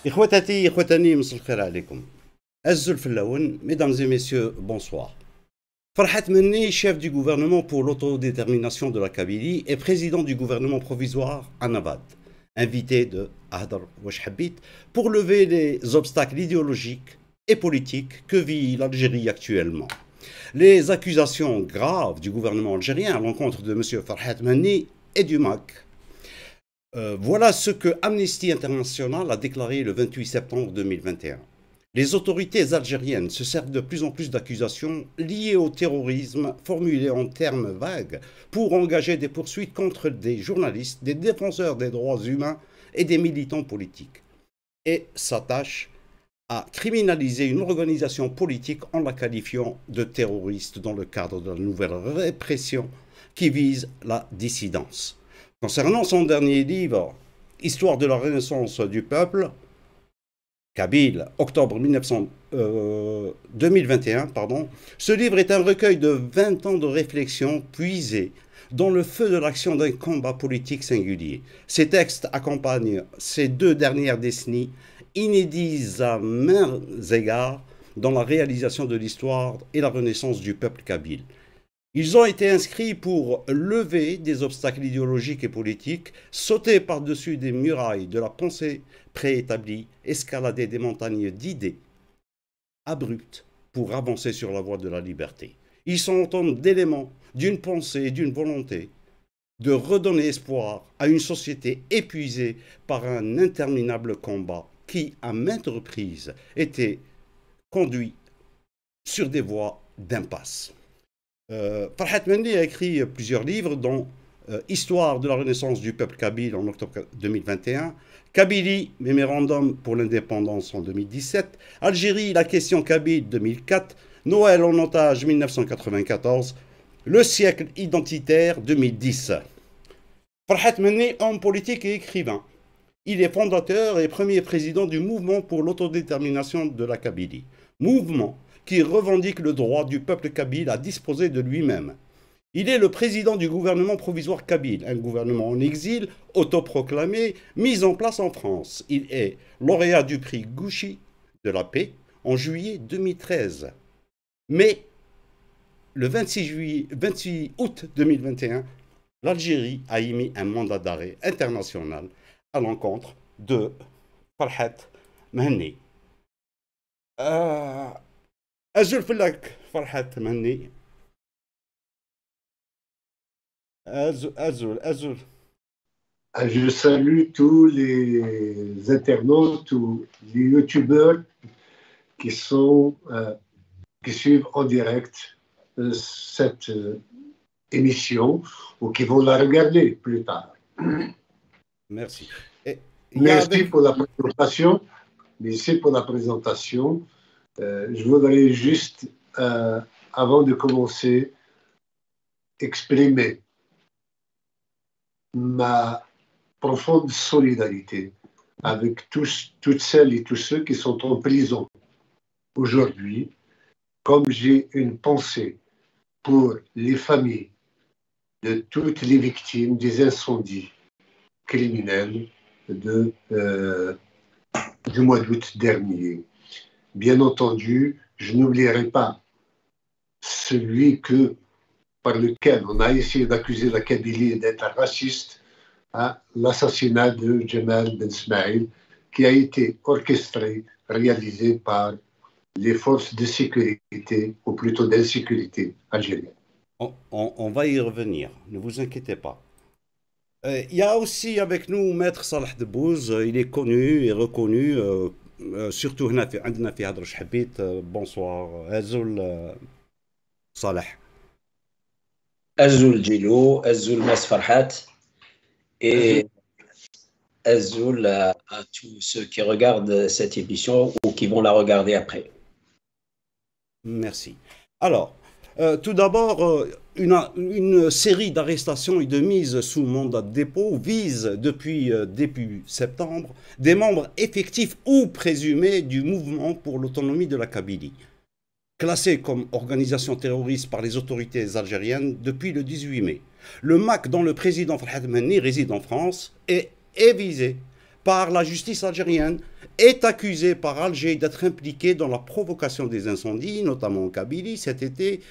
Ikhwatati, ikhwatani, مساء الخير عليكم. Azul Fellaoun, mesdames et messieurs, bonsoir. Farhat Menni, chef du gouvernement pour l'autodétermination de la Kabylie et président du gouvernement provisoire à Navad, invité de Ahdar Washhabit pour lever les obstacles idéologiques et politiques que vit l'Algérie actuellement. Les accusations graves du gouvernement algérien à l'encontre de M. Farhat Menni et du MAC. Voilà ce que Amnesty International a déclaré le 28 septembre 2021. Les autorités algériennes se servent de plus en plus d'accusations liées au terrorisme formulées en termes vagues pour engager des poursuites contre des journalistes, des défenseurs des droits humains et des militants politiques, et s'attachent à criminaliser une organisation politique en la qualifiant de terroriste dans le cadre de la nouvelle répression qui vise la dissidence. Concernant son dernier livre, Histoire de la Renaissance du peuple, Kabyle, octobre 2021, ce livre est un recueil de 20 ans de réflexion puisés dans le feu de l'action d'un combat politique singulier. Ces textes accompagnent ces 2 dernières décennies, inédits à maints égards, dans la réalisation de l'histoire et la renaissance du peuple kabyle. Ils ont été inscrits pour lever des obstacles idéologiques et politiques, sauter par-dessus des murailles de la pensée préétablie, escalader des montagnes d'idées abruptes pour avancer sur la voie de la liberté. Ils sont autant d'éléments d'une pensée et d'une volonté de redonner espoir à une société épuisée par un interminable combat qui, à maintes reprises, était conduit sur des voies d'impasse. Farhat Menni a écrit plusieurs livres, dont Histoire de la Renaissance du peuple kabyle en octobre 2021, Kabylie, mémorandum pour l'indépendance en 2017, Algérie, la question kabyle 2004, Noël en otage 1994, Le siècle identitaire 2010. Farhat Menni, homme politique et écrivain. Il est fondateur et premier président du mouvement pour l'autodétermination de la Kabylie. Mouvement qui revendique le droit du peuple kabyle à disposer de lui-même. Il est le président du gouvernement provisoire kabyle, un gouvernement en exil, autoproclamé, mis en place en France. Il est lauréat du prix Gouchi de la paix en juillet 2013. Mais le 26 août 2021, l'Algérie a émis un mandat d'arrêt international à l'encontre de Farhat Menni. أزول فلك فرحة تمني أزول. Je salue tous les internautes ou les youtubeurs qui suivent en direct cette émission ou qui vont la regarder plus tard. Merci. Merci pour la présentation. Merci pour la présentation. Je voudrais juste, avant de commencer, exprimer ma profonde solidarité avec toutes celles et tous ceux qui sont en prison aujourd'hui, comme j'ai une pensée pour les familles de toutes les victimes des incendies criminels du mois d'août dernier. Bien entendu, je n'oublierai pas celui par lequel on a essayé d'accuser la Kabylie d'être raciste, l'assassinat de Jamal Ben Smaïl, qui a été orchestré, réalisé par les forces de sécurité, ou plutôt d'insécurité algérienne. On va y revenir, ne vous inquiétez pas. Il y a aussi avec nous Maître Salah Debbouz, il est connu et reconnu, surtout هنا عندنا في هدرة شحبيت. Bonsoir Azul Salah. Azul Djilou, Azul Mas Farhat et Azul à tous ceux qui regardent cette émission ou qui vont la regarder après. Merci. Alors, tout d'abord, une série d'arrestations et de mises sous mandat de dépôt vise depuis début septembre des membres effectifs ou présumés du mouvement pour l'autonomie de la Kabylie, classé comme organisation terroriste par les autorités algériennes depuis le 18 mai. Le MAC, dont le président Farhat Menni réside en France, est visé par la justice algérienne est accusé par Alger d'être impliqué dans la provocation des incendies, notamment en Kabylie cet été,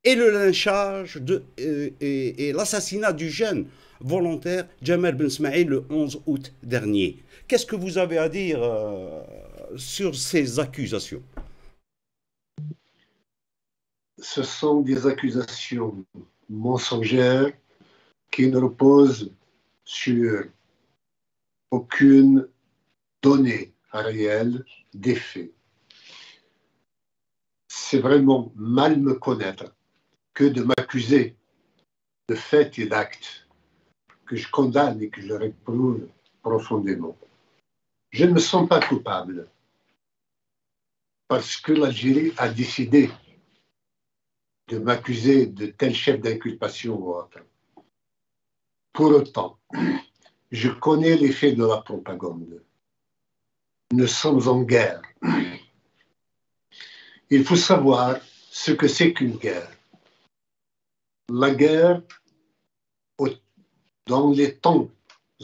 et le lynchage et l'assassinat du jeune volontaire Jamal Ben Smaïl le 11 août dernier. Qu'est-ce que vous avez à dire sur ces accusations? Ce sont des accusations mensongères qui ne reposent sur aucune donnée réelle des faits. C'est vraiment mal me connaître que de m'accuser de faits et d'actes que je condamne et que je réprouve profondément. Je ne me sens pas coupable parce que l'Algérie a décidé de m'accuser de tel chef d'inculpation ou autre. Pour autant, je connais l'effet de la propagande. Nous sommes en guerre. Il faut savoir ce que c'est qu'une guerre. La guerre, dans les temps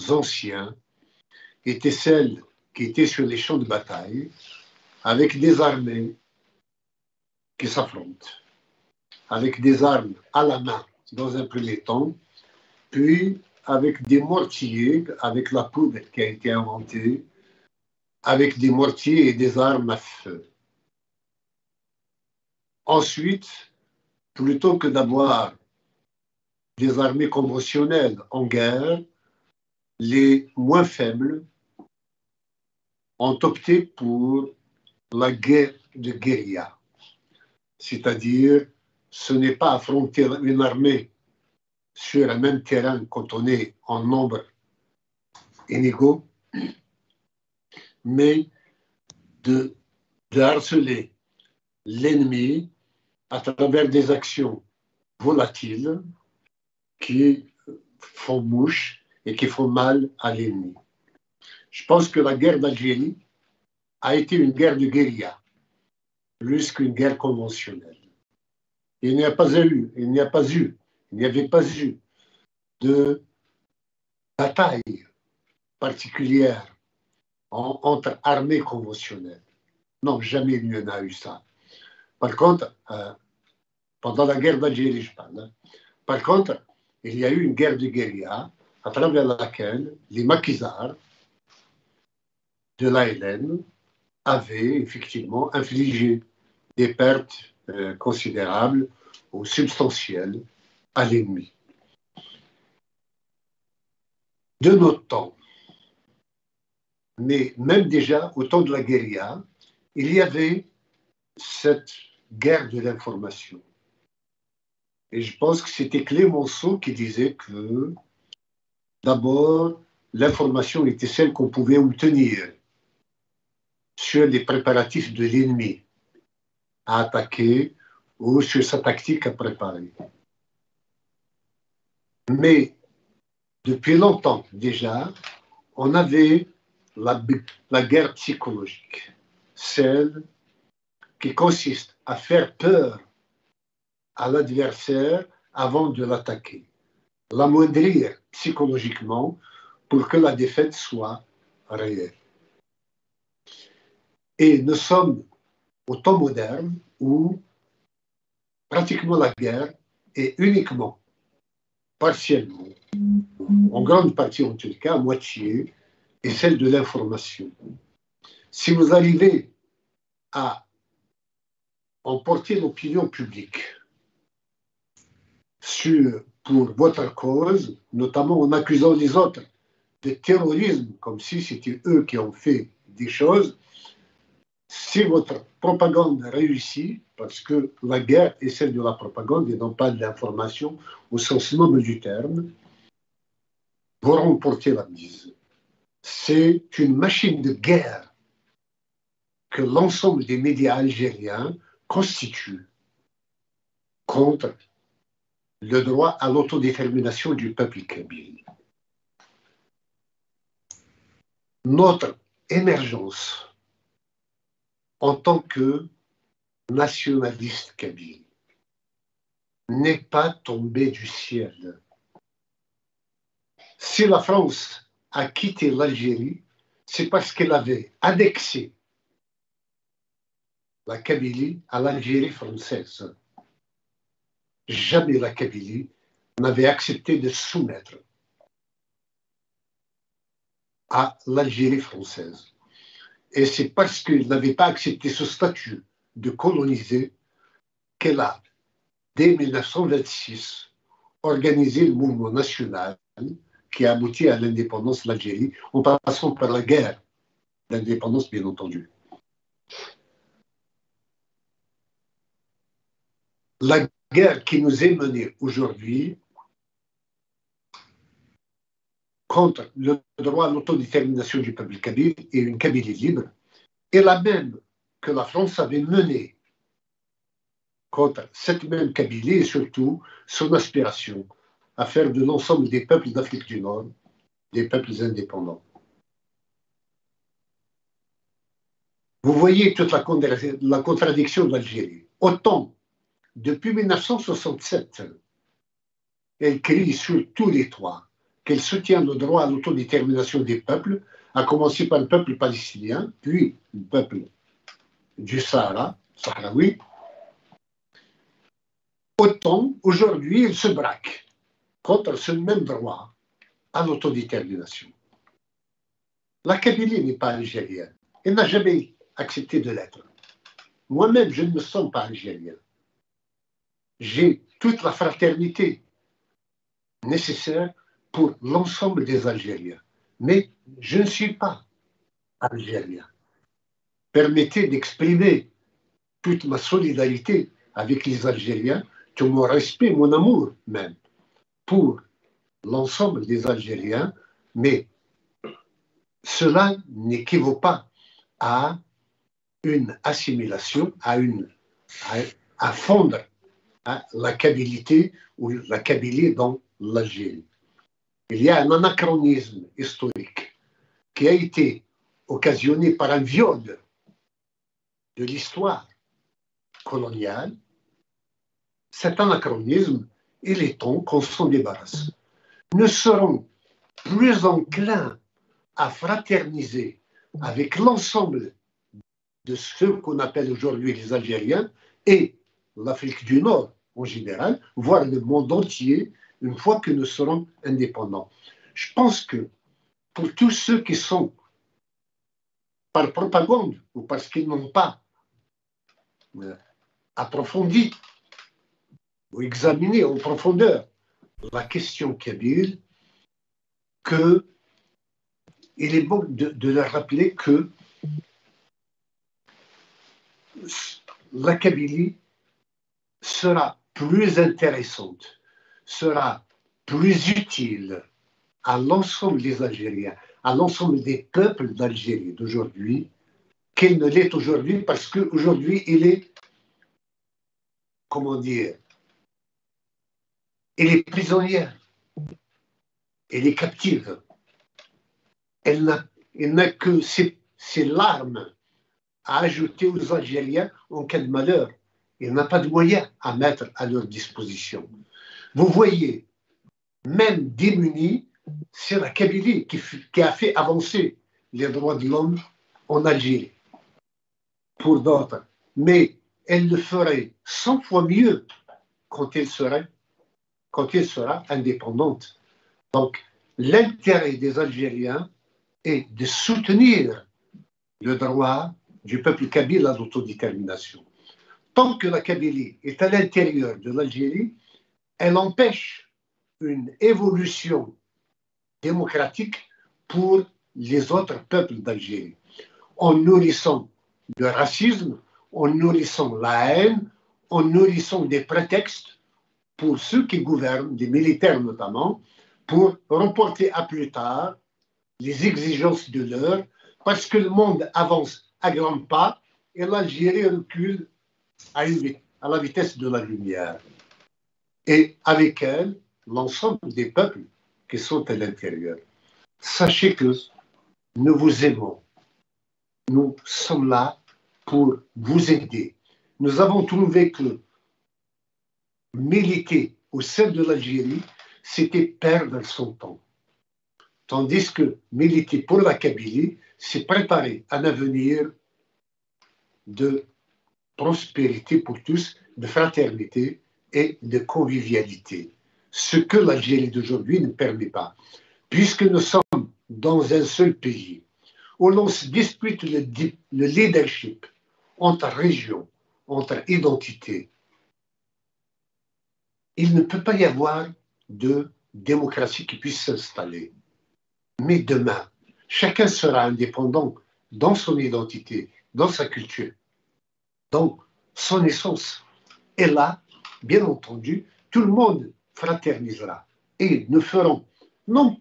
anciens, était celle qui était sur les champs de bataille, avec des armées qui s'affrontent, avec des armes à la main dans un premier temps, puis avec des mortiers, avec la poudre qui a été inventée, avec des mortiers et des armes à feu. Ensuite, plutôt que d'avoir des armées conventionnelles en guerre, les moins faibles ont opté pour la guerre de guérilla. C'est-à-dire, ce n'est pas affronter une armée sur un même terrain quand on est en nombre inégaux, mais de harceler l'ennemi à travers des actions volatiles qui font mouche et qui font mal à l'ennemi. Je pense que la guerre d'Algérie a été une guerre de guérilla, plus qu'une guerre conventionnelle. Il n'y avait pas eu de bataille particulière entre armées conventionnelles. Non, jamais il n'y en a eu ça. Par contre, pendant la guerre d'Algérie, je parle, par contre, il y a eu une guerre de guérilla à travers laquelle les maquisards de l'ALN avaient effectivement infligé des pertes considérables ou substantielles à l'ennemi. De notre temps, mais même déjà au temps de la guérilla, il y avait cette guerre de l'information. Et je pense que c'était Clémenceau qui disait que d'abord, l'information était celle qu'on pouvait obtenir sur les préparatifs de l'ennemi à attaquer ou sur sa tactique à préparer. Mais depuis longtemps déjà, on avait la guerre psychologique, celle qui consiste à faire peur à l'adversaire avant de l'attaquer, l'amoindrir psychologiquement pour que la défaite soit réelle. Et nous sommes au temps moderne où pratiquement la guerre est uniquement, partiellement, en grande partie en tout cas, à moitié, est celle de l'information. Si vous arrivez à emporter l'opinion publique pour votre cause, notamment en accusant les autres de terrorisme, comme si c'était eux qui ont fait des choses, si votre propagande réussit, parce que la guerre est celle de la propagande et non pas de l'information au sens noble du terme, vous remportez la mise. C'est une machine de guerre que l'ensemble des médias algériens constituent contre le droit à l'autodétermination du peuple kabyle. Notre émergence en tant que nationaliste kabyle n'est pas tombée du ciel. Si la France a quitté l'Algérie, c'est parce qu'elle avait annexé la Kabylie à l'Algérie française. Jamais la Kabylie n'avait accepté de se soumettre à l'Algérie française. Et c'est parce qu'elle n'avait pas accepté ce statut de coloniser qu'elle a, dès 1926, organisé le mouvement national qui a abouti à l'indépendance de l'Algérie, en passant par la guerre d'indépendance, bien entendu. La guerre qui nous est menée aujourd'hui contre le droit à l'autodétermination du peuple kabyle et une Kabylie libre est la même que la France avait menée contre cette même Kabylie et surtout son aspiration à faire de l'ensemble des peuples d'Afrique du Nord des peuples indépendants. Vous voyez toute la contradiction de l'Algérie. Autant, depuis 1967, elle crie sur tous les toits qu'elle soutient le droit à l'autodétermination des peuples, à commencer par le peuple palestinien, puis le peuple du Sahara, sahraoui. Autant, aujourd'hui, elle se braque contre ce même droit à l'autodétermination. La Kabylie n'est pas algérienne. Elle n'a jamais accepté de l'être. Moi-même, je ne me sens pas algérien. J'ai toute la fraternité nécessaire pour l'ensemble des Algériens. Mais je ne suis pas algérien. Permettez d'exprimer toute ma solidarité avec les Algériens, tout mon respect, mon amour même, pour l'ensemble des Algériens, mais cela n'équivaut pas à une assimilation, à fondre la Kabylie ou la Kabylie dans l'Algérie. Il y a un anachronisme historique qui a été occasionné par un viol de l'histoire coloniale. Cet anachronisme, il est temps qu'on s'en débarrasse. Nous serons plus enclins à fraterniser avec l'ensemble de ceux qu'on appelle aujourd'hui les Algériens et l'Afrique du Nord en général, voire le monde entier, une fois que nous serons indépendants. Je pense que pour tous ceux qui sont par propagande ou parce qu'ils n'ont pas approfondi ou examiné en profondeur la question kabyle, il est bon de leur rappeler que la Kabylie sera plus intéressante, sera plus utile à l'ensemble des Algériens, à l'ensemble des peuples d'Algérie d'aujourd'hui, qu'elle ne l'est aujourd'hui, parce qu'aujourd'hui, il est, comment dire, elle est prisonnière, elle est captive. Elle n'a que ses larmes à ajouter aux Algériens en cas de malheur. Elle n'a pas de moyens à mettre à leur disposition. Vous voyez, même démunie, c'est la Kabylie qui a fait avancer les droits de l'homme en Algérie, pour d'autres. Mais elle le ferait 100 fois mieux quand elle sera indépendante. Donc, l'intérêt des Algériens est de soutenir le droit du peuple kabyle à l'autodétermination. Tant que la Kabylie est à l'intérieur de l'Algérie, elle empêche une évolution démocratique pour les autres peuples d'Algérie. En nourrissant le racisme, en nourrissant la haine, en nourrissant des prétextes pour ceux qui gouvernent, des militaires notamment, pour reporter à plus tard les exigences de l'heure, parce que le monde avance à grands pas et l'Algérie recule à la vitesse de la lumière. Et avec elle, l'ensemble des peuples qui sont à l'intérieur. Sachez que nous vous aimons. Nous sommes là pour vous aider. Nous avons trouvé que militer au sein de l'Algérie, c'était perdre son temps. Tandis que militer pour la Kabylie, c'est préparer un avenir de prospérité pour tous, de fraternité et de convivialité. Ce que l'Algérie d'aujourd'hui ne permet pas. Puisque nous sommes dans un seul pays, où l'on se dispute le leadership entre régions, entre identités, il ne peut pas y avoir de démocratie qui puisse s'installer. Mais demain, chacun sera indépendant dans son identité, dans sa culture, dans son essence. Et là, bien entendu, tout le monde fraternisera. Et nous ferons, nous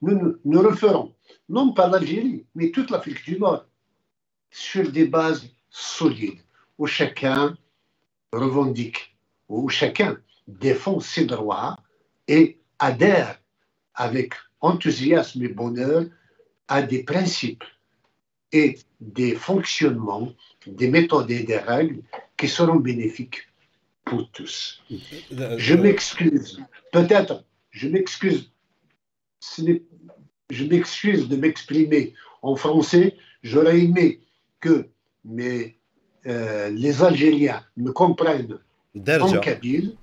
referons, non pas l'Algérie, mais toute l'Afrique du Nord, sur des bases solides, où chacun revendique, où chacun défend ses droits et adhère avec enthousiasme et bonheur à des principes et des fonctionnements, des méthodes et des règles qui seront bénéfiques pour tous. Je m'excuse, peut-être, je m'excuse de m'exprimer en français. J'aurais aimé que les Algériens me comprennent en kabyle.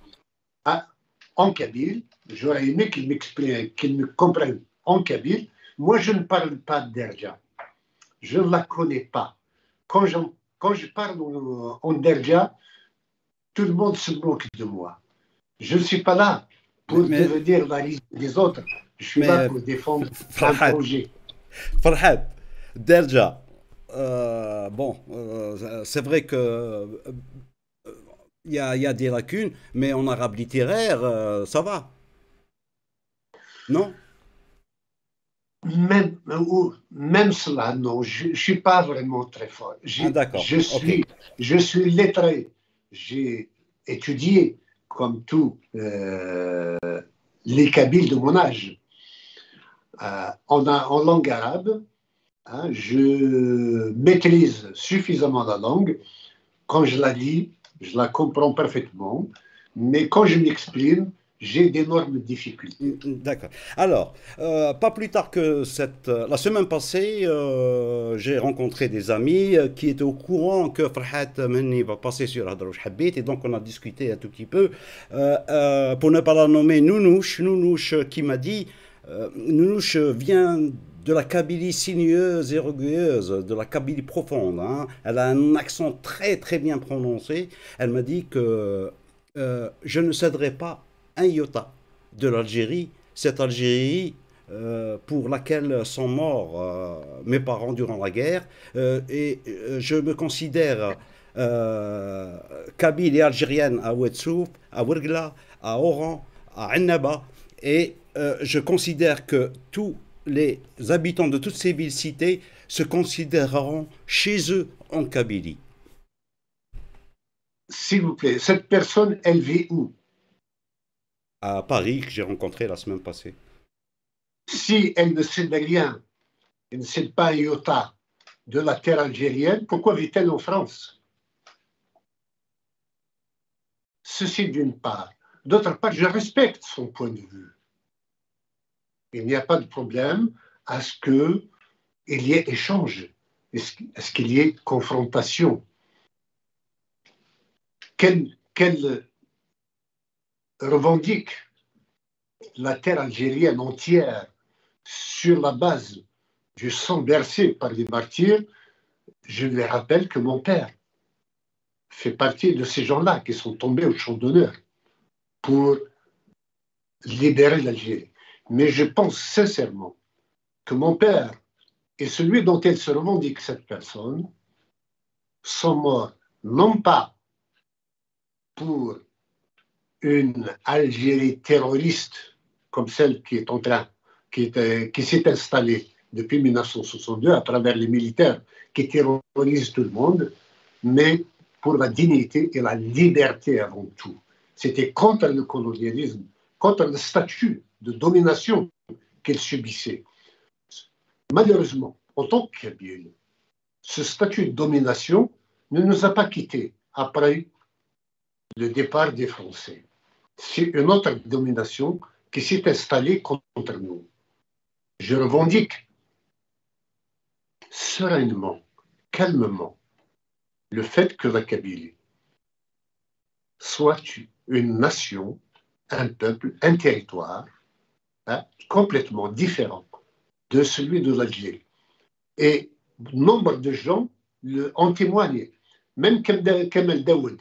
J'aurais aimé qu'ils me comprennent en kabyle. Moi, je ne parle pas d'Erja. Je ne la connais pas. Quand je parle en Derja, tout le monde se moque de moi. Je ne suis pas là pour devenir la liste des autres. Je suis là pour défendre un projet. Farhad, Derja, c'est vrai que il y a des lacunes, mais en arabe littéraire, ça va. Non? Même cela, non, je ne suis pas vraiment très fort. D'accord. Je suis lettré. J'ai étudié, comme tous les Kabyles de mon âge, en langue arabe. Je maîtrise suffisamment la langue. Quand je la lis, je la comprends parfaitement. Mais quand je m'exprime, j'ai d'énormes difficultés. D'accord. Alors, pas plus tard que la semaine passée, j'ai rencontré des amis qui étaient au courant que Farhad Menni va passer sur Hadrouch Habit, et donc on a discuté un tout petit peu. Pour ne pas la nommer, Nounouche qui m'a dit, Nounouche vient de la Kabylie sinueuse et rugueuse, de la Kabylie profonde. Hein. Elle a un accent très très bien prononcé. Elle m'a dit que je ne céderai pas un iota de l'Algérie, cette Algérie pour laquelle sont morts mes parents durant la guerre, et je me considère kabyle et algérienne à Ouedsouf, à Ouergla, à Oran, à Annaba, et je considère que tous les habitants de toutes ces villes citées se considéreront chez eux en Kabylie. S'il vous plaît, cette personne, elle vit où? À Paris, que j'ai rencontré la semaine passée. Si elle ne cède rien, elle ne cède pas un iota de la terre algérienne, pourquoi vit-elle en France? Ceci d'une part. D'autre part, je respecte son point de vue. Il n'y a pas de problème à ce qu'il y ait échange, à ce qu'il y ait confrontation. Qu'elle revendique la terre algérienne entière sur la base du sang versé par les martyrs, je lui rappelle que mon père fait partie de ces gens-là qui sont tombés au champ d'honneur pour libérer l'Algérie. Mais je pense sincèrement que mon père et celui dont elle se revendique, cette personne, sont morts non pas pour une Algérie terroriste comme celle qui s'est installée depuis 1962 à travers les militaires qui terrorisent tout le monde, mais pour la dignité et la liberté avant tout. C'était contre le colonialisme, contre le statut de domination qu'elle subissait. Malheureusement, en tant que Kabyle, ce statut de domination ne nous a pas quittés après le départ des Français. C'est une autre domination qui s'est installée contre nous. Je revendique sereinement, calmement, le fait que la Kabylie soit une nation, un peuple, un territoire complètement différent de celui de l'Algérie. Et nombre de gens en témoignent. Même Kamel Daoud,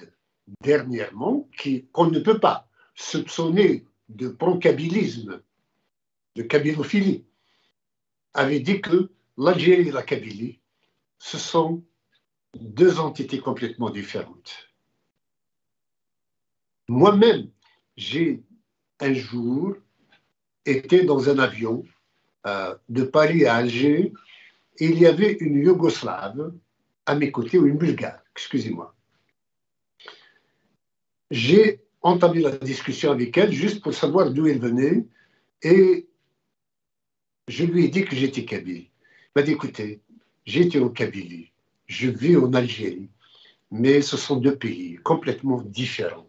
dernièrement, qu'on ne peut pas soupçonner de pro-kabylisme, de kabylophilie, avait dit que l'Algérie et la Kabylie, ce sont deux entités complètement différentes. Moi-même, j'ai un jour été dans un avion de Paris à Alger, et il y avait une Yougoslave à mes côtés, ou une Bulgare, excusez-moi. J'ai entamé la discussion avec elle juste pour savoir d'où elle venait, et je lui ai dit que j'étais kabyle. Elle m'a dit, écoutez, j'étais au Kabylie, je vis en Algérie, mais ce sont deux pays complètement différents.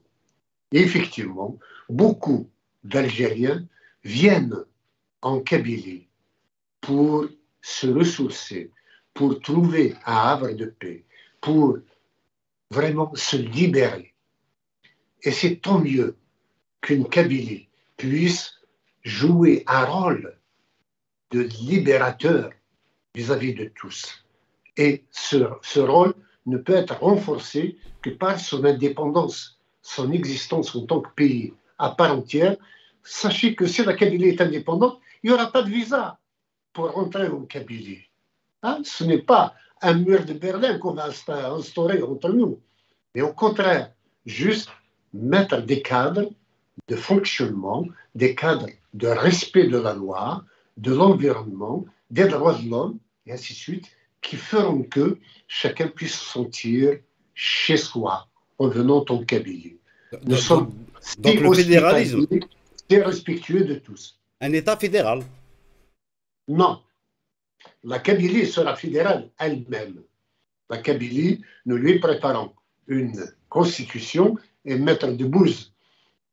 Et effectivement, beaucoup d'Algériens viennent en Kabylie pour se ressourcer, pour trouver un havre de paix, pour vraiment se libérer. Et c'est tant mieux qu'une Kabylie puisse jouer un rôle de libérateur vis-à-vis de tous. Et ce rôle ne peut être renforcé que par son indépendance, son existence en tant que pays à part entière. Sachez que si la Kabylie est indépendante, il n'y aura pas de visa pour rentrer en Kabylie. Ce n'est pas un mur de Berlin qu'on va instaurer entre nous, mais au contraire, juste mettre des cadres de fonctionnement, des cadres de respect de la loi, de l'environnement, des droits de l'homme, et ainsi de suite, qui feront que chacun puisse se sentir chez soi en venant en Kabylie. Nous sommes donc le fédéralisme, c'est respectueux de tous. Un État fédéral? Non. La Kabylie sera fédérale elle-même. La Kabylie, nous lui préparons une constitution, et Maître Debbouze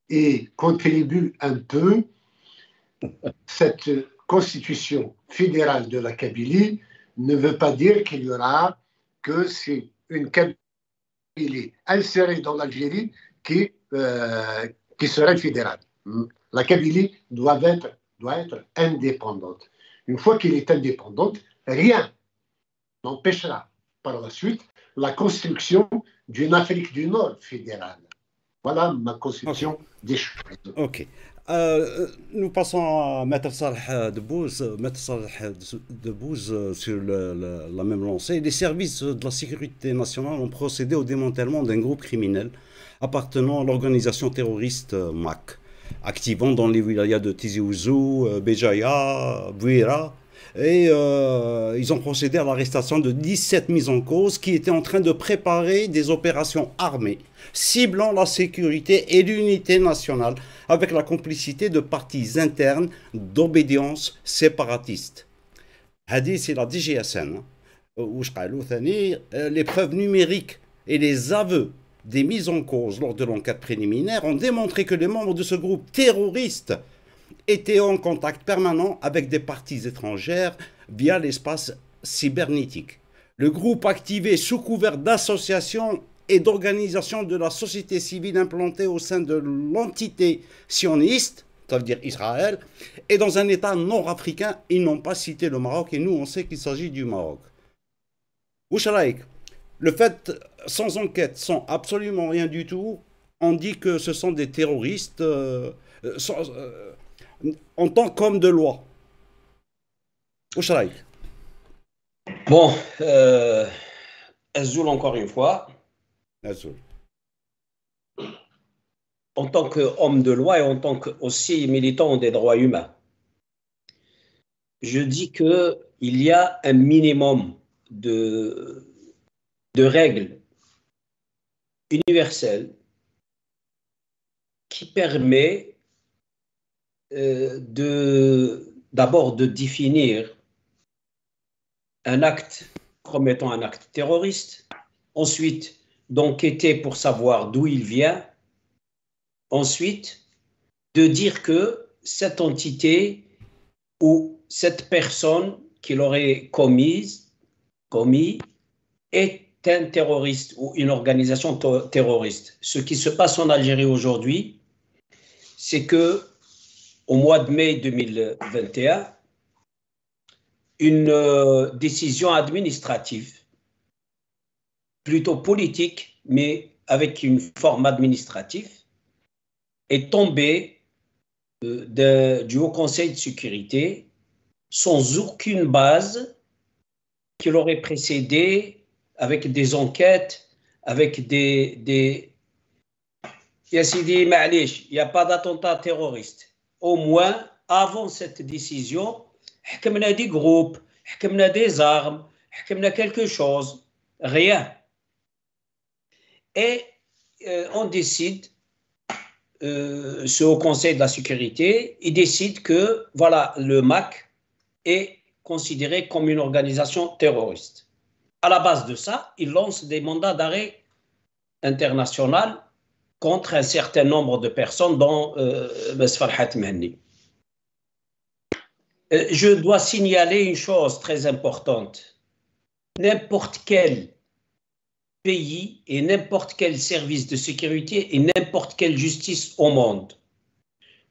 y contribue un peu. Cette constitution fédérale de la Kabylie ne veut pas dire qu'il y aura que c'est une Kabylie insérée dans l'Algérie qui serait fédérale. La Kabylie doit être indépendante. Une fois qu'elle est indépendante, rien n'empêchera par la suite la construction d'une Afrique du Nord fédérale. Voilà ma conception des choses. Ok. Nous passons à Maître Salah Debbouze. Maître Salah Debbouze, sur la même lancée. Les services de la sécurité nationale ont procédé au démantèlement d'un groupe criminel appartenant à l'organisation terroriste MAC, activant dans les wilayas de Tizi Ouzou, Béjaïa, Bouira. Et ils ont procédé à l'arrestation de 17 mises en cause qui étaient en train de préparer des opérations armées ciblant la sécurité et l'unité nationale avec la complicité de partis internes d'obédience séparatiste. Hadith, c'est la DGSN. Les preuves numériques et les aveux des mises en cause lors de l'enquête préliminaire ont démontré que les membres de ce groupe terroriste étaient en contact permanent avec des parties étrangères via l'espace cybernétique. Le groupe activé sous couvert d'associations et d'organisations de la société civile implantée au sein de l'entité sioniste, ça veut dire Israël, et dans un État nord-africain. Ils n'ont pas cité le Maroc, et nous on sait qu'il s'agit du Maroc. Oucharaïk, le fait, sans enquête, sans absolument rien du tout, on dit que ce sont des terroristes en tant qu'homme de loi. Oucharaïk. Bon, Azzoul, encore une fois. Azzoul. En tant qu'homme de loi et en tant que aussi militant des droits humains, je dis qu'il y a un minimum de règles universelles qui permet d'abord de définir un acte comme étant un acte terroriste, ensuite d'enquêter pour savoir d'où il vient, ensuite de dire que cette entité ou cette personne qui l'aurait commise commis est un terroriste ou une organisation terroriste. Ce qui se passe en Algérie aujourd'hui, c'est que au mois de mai 2021, une décision administrative, plutôt politique, mais avec une forme administrative, est tombée du Haut Conseil de sécurité sans aucune base qui l'aurait précédé, avec des enquêtes, avec des Yassidi Ma'lish, il n'y a pas d'attentat terroriste. Au moins, avant cette décision, on a des groupes, on a des armes, on a quelque chose, rien. Et on décide, ce Haut Conseil de la sécurité, il décide que voilà, le MAC est considéré comme une organisation terroriste. À la base de ça, il lance des mandats d'arrêt international contre un certain nombre de personnes, dont Farhat Mehni. Je dois signaler une chose très importante. N'importe quel pays et n'importe quel service de sécurité et n'importe quelle justice au monde,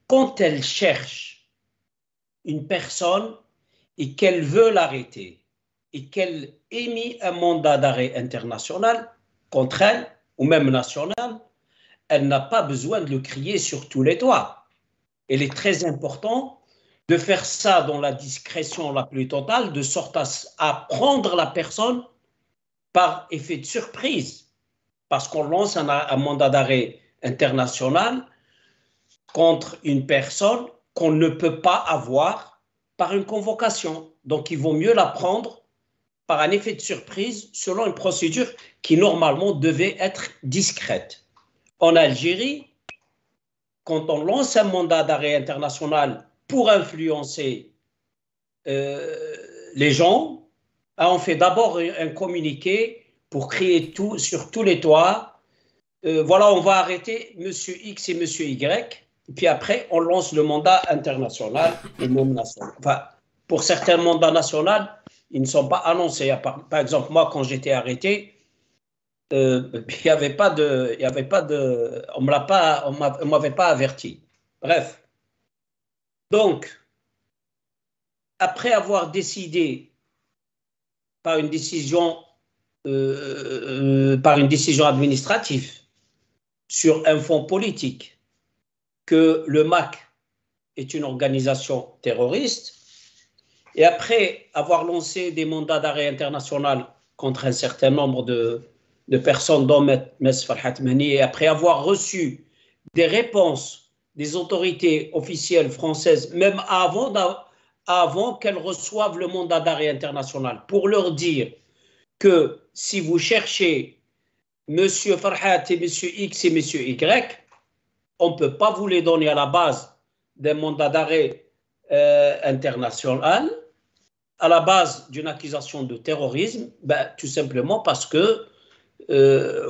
quand elle cherche une personne et qu'elle veut l'arrêter et qu'elle émet un mandat d'arrêt international contre elle, ou même national, elle n'a pas besoin de le crier sur tous les toits. Il est très important de faire ça dans la discrétion la plus totale, de sorte à prendre la personne par effet de surprise, parce qu'on lance un mandat d'arrêt international contre une personne qu'on ne peut pas avoir par une convocation. Donc, il vaut mieux la prendre par un effet de surprise selon une procédure qui normalement devait être discrète. En Algérie, quand on lance un mandat d'arrêt international pour influencer les gens, on fait d'abord un communiqué pour crier tout sur tous les toits. Voilà, on va arrêter Monsieur X et Monsieur Y. Puis après, on lance le mandat international et même national. Enfin, pour certains mandats nationaux, ils ne sont pas annoncés. Par exemple, moi, quand j'étais arrêté, il n'y avait pas de, on m'avait pas averti. Bref. Donc, après avoir décidé par une décision administrative sur un fond politique que le MAC est une organisation terroriste, et après avoir lancé des mandats d'arrêt international contre un certain nombre de personnes, dont Mess Farhat Mehni, et après avoir reçu des réponses des autorités officielles françaises, même avant qu'elles reçoivent le mandat d'arrêt international, pour leur dire que si vous cherchez Monsieur Farhat et Monsieur X et Monsieur Y, on ne peut pas vous les donner à la base d'un mandat d'arrêt international, à la base d'une accusation de terrorisme, tout simplement parce que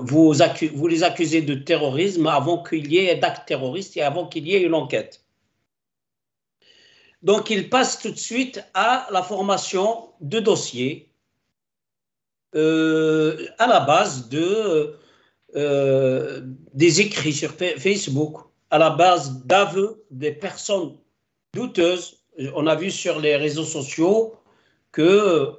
vous les accusez de terrorisme avant qu'il y ait d'actes terroristes et avant qu'il y ait une enquête. Donc, il passe tout de suite à la formation de dossiers à la base des écrits sur Facebook, à la base d'aveux des personnes douteuses. On a vu sur les réseaux sociaux que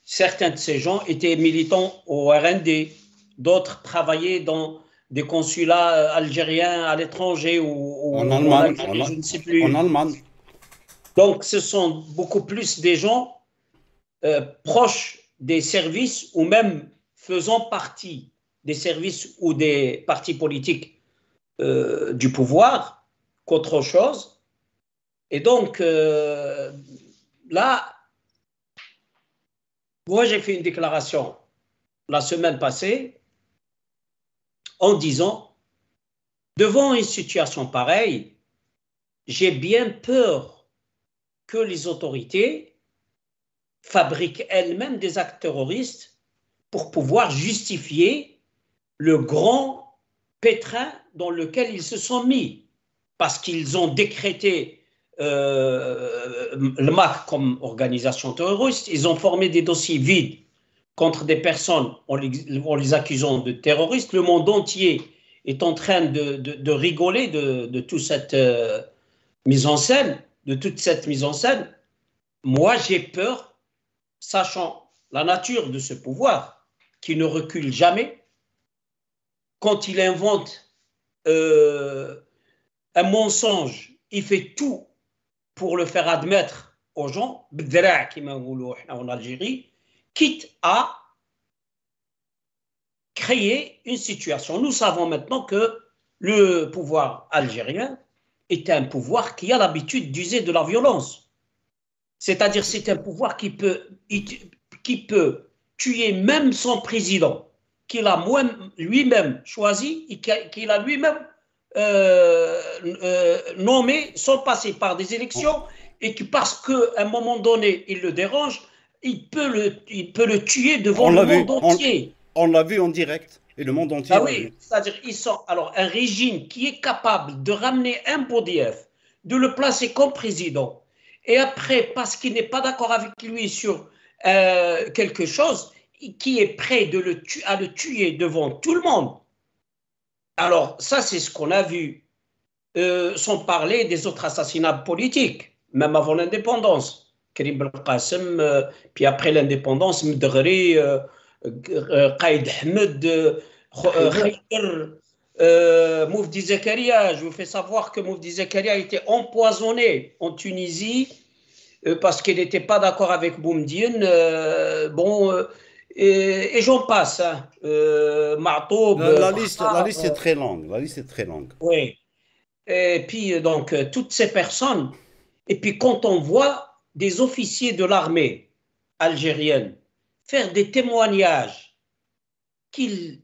certains de ces gens étaient militants au RND, d'autres travaillaient dans des consulats algériens à l'étranger ou en Allemagne, je ne sais plus. En Allemagne. Donc, ce sont beaucoup plus des gens proches des services ou même faisant partie des services ou des partis politiques du pouvoir qu'autre chose. Et donc, là, moi, j'ai fait une déclaration la semaine passée en disant, devant une situation pareille, j'ai bien peur que les autorités fabriquent elles-mêmes des actes terroristes pour pouvoir justifier le grand pétrin dans lequel ils se sont mis. Parce qu'ils ont décrété le MAC comme organisation terroriste, ils ont formé des dossiers vides contre des personnes en les accusant de terroristes, le monde entier est en train de rigoler de toute cette mise en scène, moi j'ai peur, sachant la nature de ce pouvoir, qui ne recule jamais, quand il invente un mensonge, il fait tout pour le faire admettre aux gens, en Algérie, quitte à créer une situation. Nous savons maintenant que le pouvoir algérien est un pouvoir qui a l'habitude d'user de la violence. C'est-à-dire c'est un pouvoir qui peut tuer même son président, qu'il a lui-même choisi et qu'il a lui-même nommé sans passer par des élections, et que parce qu'à un moment donné il le dérange, il peut le tuer devant le monde entier. On l'a vu en direct et le monde entier. Ah oui, c'est-à-dire alors un régime qui est capable de ramener un Boudiaf, de le placer comme président, et après, parce qu'il n'est pas d'accord avec lui sur quelque chose, qui est prêt à le tuer devant tout le monde. Alors ça, c'est ce qu'on a vu, sans parler des autres assassinats politiques, même avant l'indépendance. Karim Belqasem, puis après l'indépendance, Mdghri, Qaïd Ahmed, Khayr, Moufdi Zakaria. Je vous fais savoir que Moufdi Zakaria a été empoisonné en Tunisie parce qu'il n'était pas d'accord avec Boumediene. Et j'en passe. Ma'toub. La liste est très longue. La liste est très longue. Oui. Et puis, donc, toutes ces personnes. Et puis, quand on voit des officiers de l'armée algérienne faire des témoignages qu'ils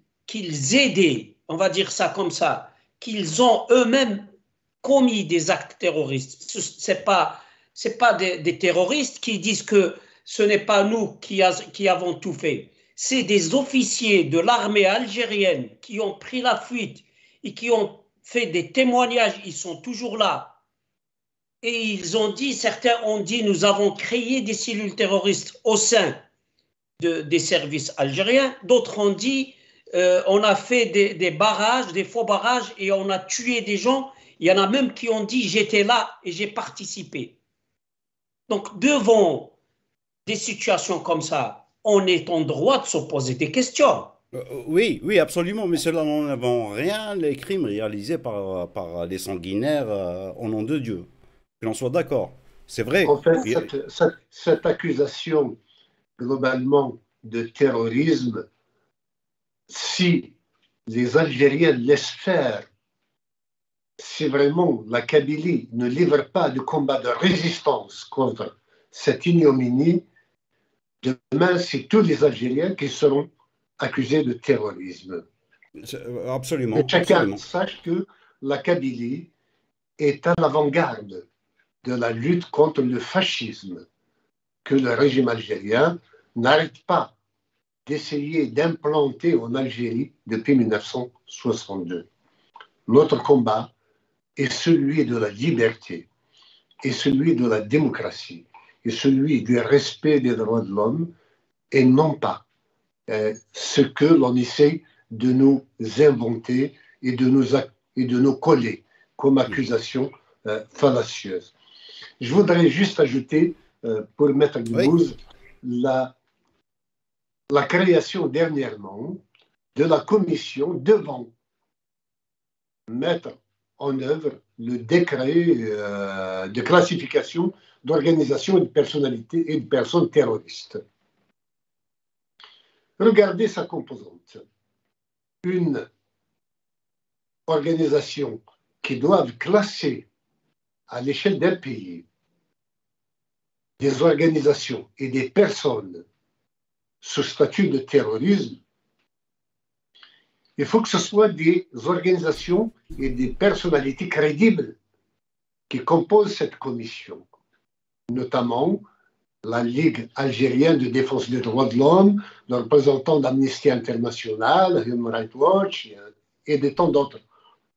aidaient, on va dire ça comme ça, qu'ils ont eux-mêmes commis des actes terroristes. C'est pas des terroristes qui disent que ce n'est pas nous qui avons tout fait. C'est des officiers de l'armée algérienne qui ont pris la fuite et qui ont fait des témoignages. Ils sont toujours là. Et ils ont dit, certains ont dit, nous avons créé des cellules terroristes au sein des services algériens. D'autres ont dit, on a fait des barrages, des faux barrages, et on a tué des gens. Il y en a même qui ont dit, j'étais là et j'ai participé. Donc, devant des situations comme ça, on est en droit de se poser des questions. Oui, absolument, mais cela n'enlève rien les crimes réalisés par les sanguinaires au nom de Dieu. Que l'on soit d'accord. C'est vrai. En fait, cette accusation globalement de terrorisme, si les Algériens laissent faire, si vraiment la Kabylie ne livre pas de combat de résistance contre cette ignominie, demain, c'est tous les Algériens qui seront accusés de terrorisme. Absolument. Et chacun absolument. sache que la Kabylie est à l'avant-garde de la lutte contre le fascisme, que le régime algérien n'arrête pas d'essayer d'implanter en Algérie depuis 1962. Notre combat est celui de la liberté, est celui de la démocratie, est celui du respect des droits de l'homme, et non pas ce que l'on essaie de nous inventer et de nous coller comme accusation fallacieuse. Je voudrais juste ajouter, pour Maître Guimouze, la création dernièrement de la commission devant mettre en œuvre le décret de classification d'organisation et de personnalités et de personnes terroristes. Regardez sa composante. Une organisation qui doit classer à l'échelle d'un pays des organisations et des personnes sous statut de terrorisme, il faut que ce soit des organisations et des personnalités crédibles qui composent cette commission, notamment la Ligue algérienne de défense des droits de l'homme, le représentant d'Amnesty International, Human Rights Watch et de tant d'autres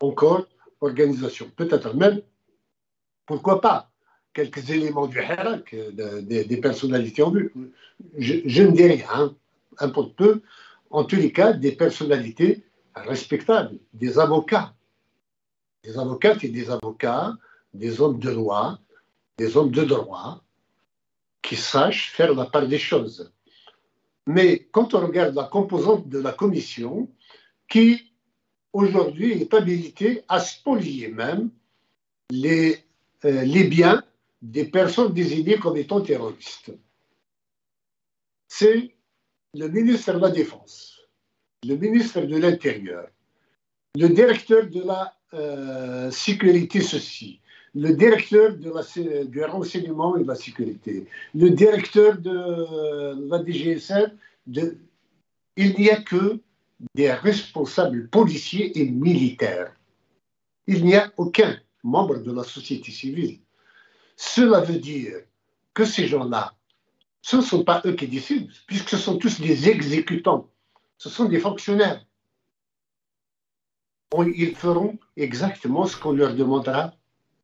encore organisations. Peut-être même, pourquoi pas, quelques éléments du Hirak, des personnalités en vue. Je ne dis rien. importe peu, en tous les cas, des personnalités respectables, des avocats. Des avocates et des avocats, des hommes de loi, des hommes de droit, qui sachent faire la part des choses. Mais quand on regarde la composante de la commission, qui aujourd'hui est habilitée à spolier même les biens des personnes désignées comme étant terroristes, c'est le ministre de la Défense, le ministre de l'Intérieur, le directeur de la sécurité ceci, le directeur du renseignement et de la sécurité, le directeur de la DGSN, il n'y a que des responsables policiers et militaires. Il n'y a aucun membre de la société civile. Cela veut dire que ces gens-là, ce ne sont pas eux qui décident, puisque ce sont tous des exécutants, ce sont des fonctionnaires. Ils feront exactement ce qu'on leur demandera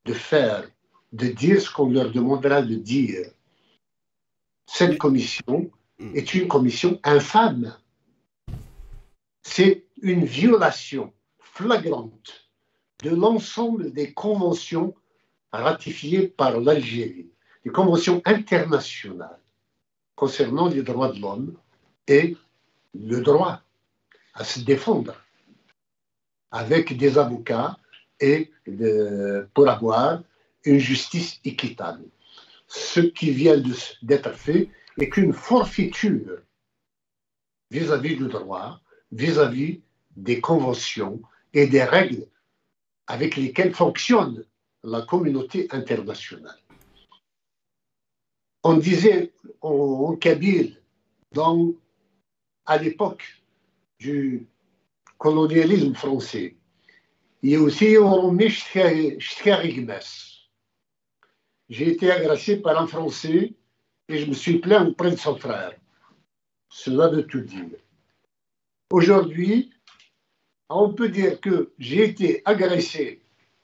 de faire, de dire ce qu'on leur demandera de dire. Cette commission est une commission infâme. C'est une violation flagrante de l'ensemble des conventions ratifiées par l'Algérie, des conventions internationales concernant les droits de l'homme et le droit à se défendre avec des avocats et pour avoir une justice équitable. Ce qui vient d'être fait est qu'une forfaiture vis-à-vis du droit, vis-à-vis des conventions et des règles avec lesquelles fonctionne la communauté internationale. On disait en kabyle, à l'époque du colonialisme français, j'ai été agressé par un Français et je me suis plaint auprès de son frère. Cela veut tout dire. Aujourd'hui, on peut dire que j'ai été agressé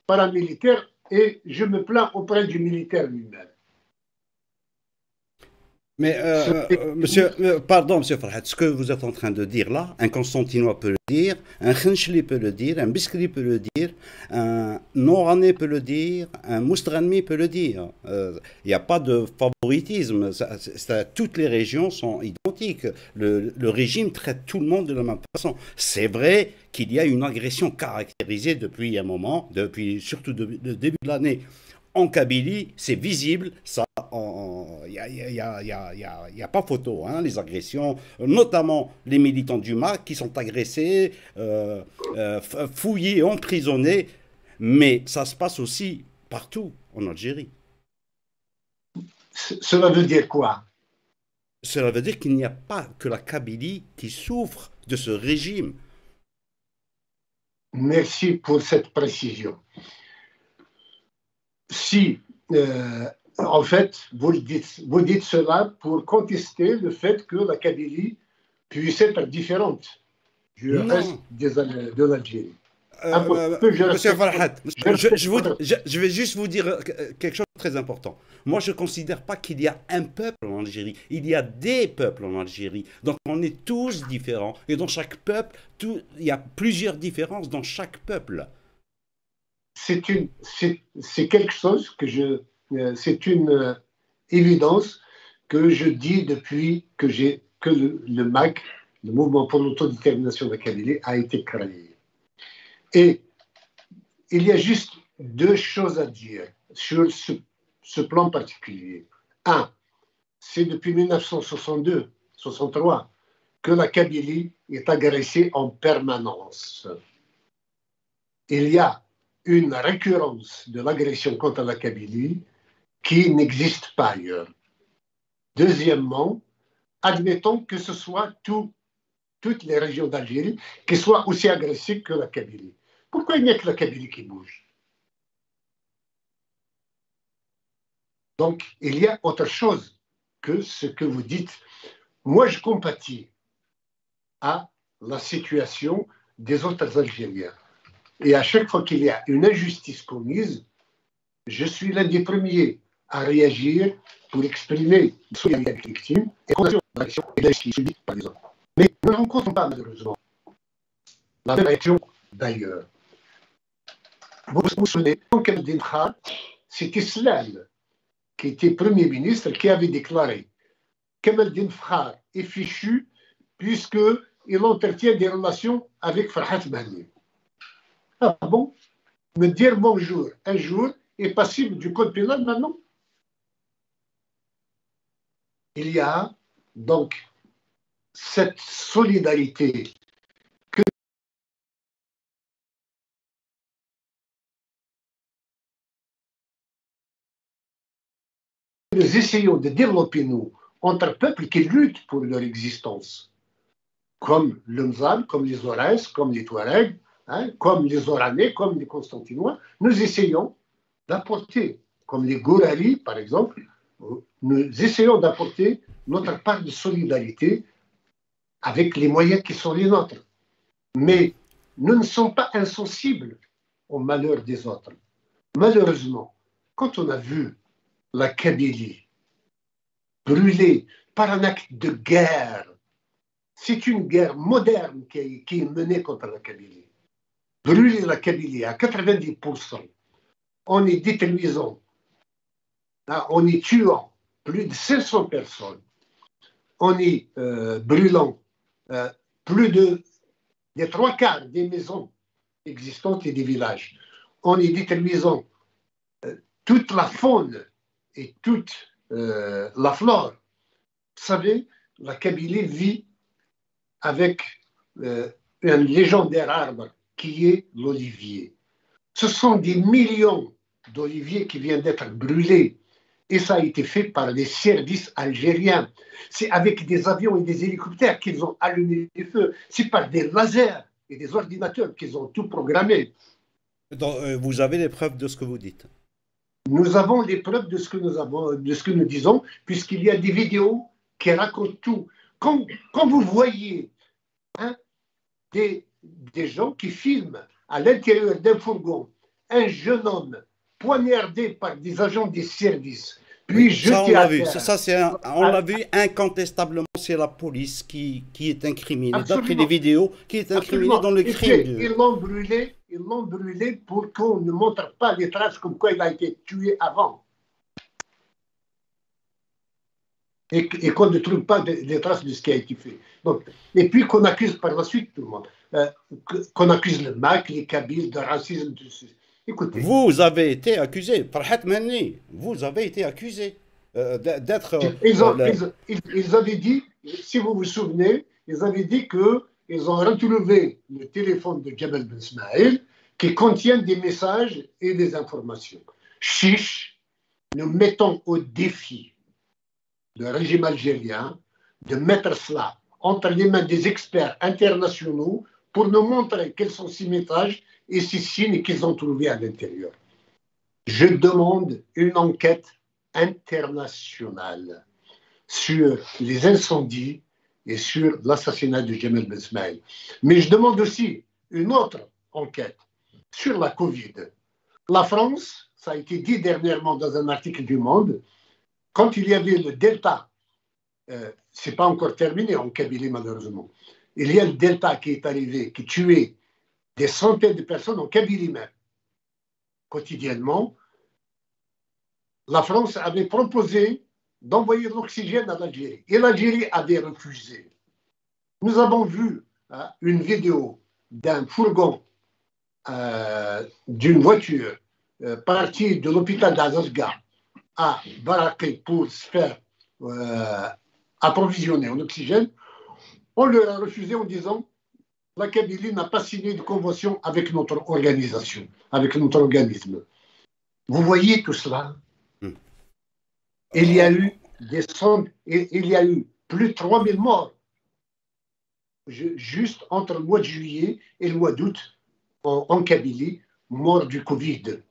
par un militaire et je me plains auprès du militaire lui-même. Mais, pardon, monsieur Farhat, ce que vous êtes en train de dire là, un Constantinois peut le dire, un Khenchli peut le dire, un Biskri peut le dire, un Noranais peut le dire, un Moustranmi peut le dire. Il n'y a pas de favoritisme. Toutes les régions sont identiques. Le régime traite tout le monde de la même façon. C'est vrai qu'il y a une agression caractérisée depuis un moment, surtout le début de l'année. En Kabylie, c'est visible, ça, il n'y a pas photo, hein, les agressions, notamment les militants du MAC qui sont agressés, fouillés, emprisonnés, mais ça se passe aussi partout en Algérie. Cela veut dire quoi? Cela veut dire qu'il n'y a pas que la Kabylie qui souffre de ce régime. Merci pour cette précision. Si, en fait, vous dites cela pour contester le fait que la Kabylie puisse être différente du reste de l'Algérie. Monsieur Farhat, je vais juste vous dire quelque chose de très important. Moi, je ne considère pas qu'il y a un peuple en Algérie. Il y a des peuples en Algérie. Donc, on est tous différents. Et dans chaque peuple, il y a plusieurs différences dans chaque peuple. C'est quelque chose c'est une évidence que je dis depuis que le MAC, le Mouvement pour l'autodétermination de la Kabylie, a été créé. Et il y a juste deux choses à dire sur ce plan particulier. Un, c'est depuis 1962-63 que la Kabylie est agressée en permanence. Il y a une récurrence de l'agression contre la Kabylie qui n'existe pas ailleurs. Deuxièmement, admettons que ce soit toutes les régions d'Algérie qui soient aussi agressées que la Kabylie. Pourquoi il n'y a que la Kabylie qui bouge? Donc, il y a autre chose que ce que vous dites. Moi, je compatis à la situation des autres Algériens. Et à chaque fois qu'il y a une injustice commise, je suis l'un des premiers à réagir pour exprimer la solidarité avec les victimes et condamner l'action et l'injustice subie par les autres. Mais nous ne rencontrons pas, malheureusement, la même réaction d'ailleurs. Vous vous souvenez, quand Kamel Khar, c'était Slal, qui était Premier ministre, qui avait déclaré Kamel Khar est fichu puisqu'il entretient des relations avec Farhat Mahdi. Ah bon? Me dire bonjour un jour est passible du code pénal maintenant? Il y a donc cette solidarité que nous essayons de développer, nous, entre peuples qui luttent pour leur existence, comme le Mzab, comme les Aurès, comme les Touaregs, hein, comme les Oranais, comme les Constantinois. Nous essayons d'apporter, comme les Gourari, par exemple, nous essayons d'apporter notre part de solidarité avec les moyens qui sont les nôtres. Mais nous ne sommes pas insensibles au malheur des autres. Malheureusement, quand on a vu la Kabylie brûlée par un acte de guerre, c'est une guerre moderne qui est menée contre la Kabylie. Brûler la Kabylie à 90%, en y détruisant, en y tuant plus de 500 personnes, en y brûlant plus des 3/4 des maisons existantes et des villages, en y détruisant toute la faune et toute la flore. Vous savez, la Kabylie vit avec un légendaire arbre qui est l'olivier. Ce sont des millions d'oliviers qui viennent d'être brûlés. Et ça a été fait par les services algériens. C'est avec des avions et des hélicoptères qu'ils ont allumé les feux. C'est par des lasers et des ordinateurs qu'ils ont tout programmé. Donc, vous avez les preuves de ce que vous dites. Nous avons les preuves de ce que nous disons, puisqu'il y a des vidéos qui racontent tout. Quand vous voyez des gens qui filment à l'intérieur d'un fourgon un jeune homme poignardé par des agents des services, puis Oui, ça, on jeté l'a à vu. terre. On l'a vu incontestablement. C'est la police qui est incriminée, d'après Absolument. les vidéos, qui est incriminée Absolument. dans le Et crime. puis, ils l'ont brûlé pour qu'on ne montre pas les traces comme quoi il a été tué avant. Et qu'on ne trouve pas les traces de ce qui a été fait. Donc, et puis qu'on accuse par la suite tout le monde. Qu'on accuse le MAC, les Kabyles de racisme, de ceci. Écoutez. Vous avez été accusé, Farhat Mani, vous avez été accusé d'être... Ils avaient dit, si vous vous souvenez, ils avaient dit qu'ils ont retrouvé le téléphone de Jabal Ben Ismaïl qui contient des messages et des informations. Chiche, nous mettons au défi le régime algérien de mettre cela entre les mains des experts internationaux pour nous montrer quels sont ces messages et ces signes qu'ils ont trouvés à l'intérieur. Je demande une enquête internationale sur les incendies et sur l'assassinat de Jamal Ben Ismaïl. Mais je demande aussi une autre enquête sur la Covid. La France, ça a été dit dernièrement dans un article du Monde, quand il y avait le Delta, ce n'est pas encore terminé en Kabylie malheureusement, il y a le Delta qui est arrivé, qui tuait des centaines de personnes en Kabylie même. Quotidiennement, la France avait proposé d'envoyer de l'oxygène à l'Algérie. Et l'Algérie avait refusé. Nous avons vu une vidéo d'un fourgon, d'une voiture, partie de l'hôpital d'Azazga à Baraki pour se faire approvisionner en oxygène. On leur a refusé en disant la Kabylie n'a pas signé de convention avec notre organisation, avec notre organisme. Vous voyez tout cela? Il y a eu il y a eu plus de 3000 morts juste entre le mois de juillet et le mois d'août en Kabylie, morts du Covid.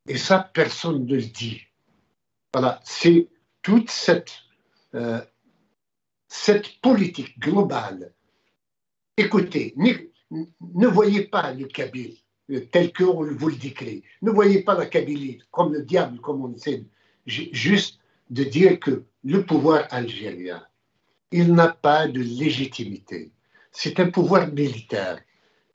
Et ça, personne ne le dit. Voilà, c'est toute cette politique globale. Écoutez, ne voyez pas le Kabyle tel qu'on vous le décrit. Ne voyez pas la Kabylie comme le diable, comme on essaie juste de dire que le pouvoir algérien il n'a pas de légitimité. C'est un pouvoir militaire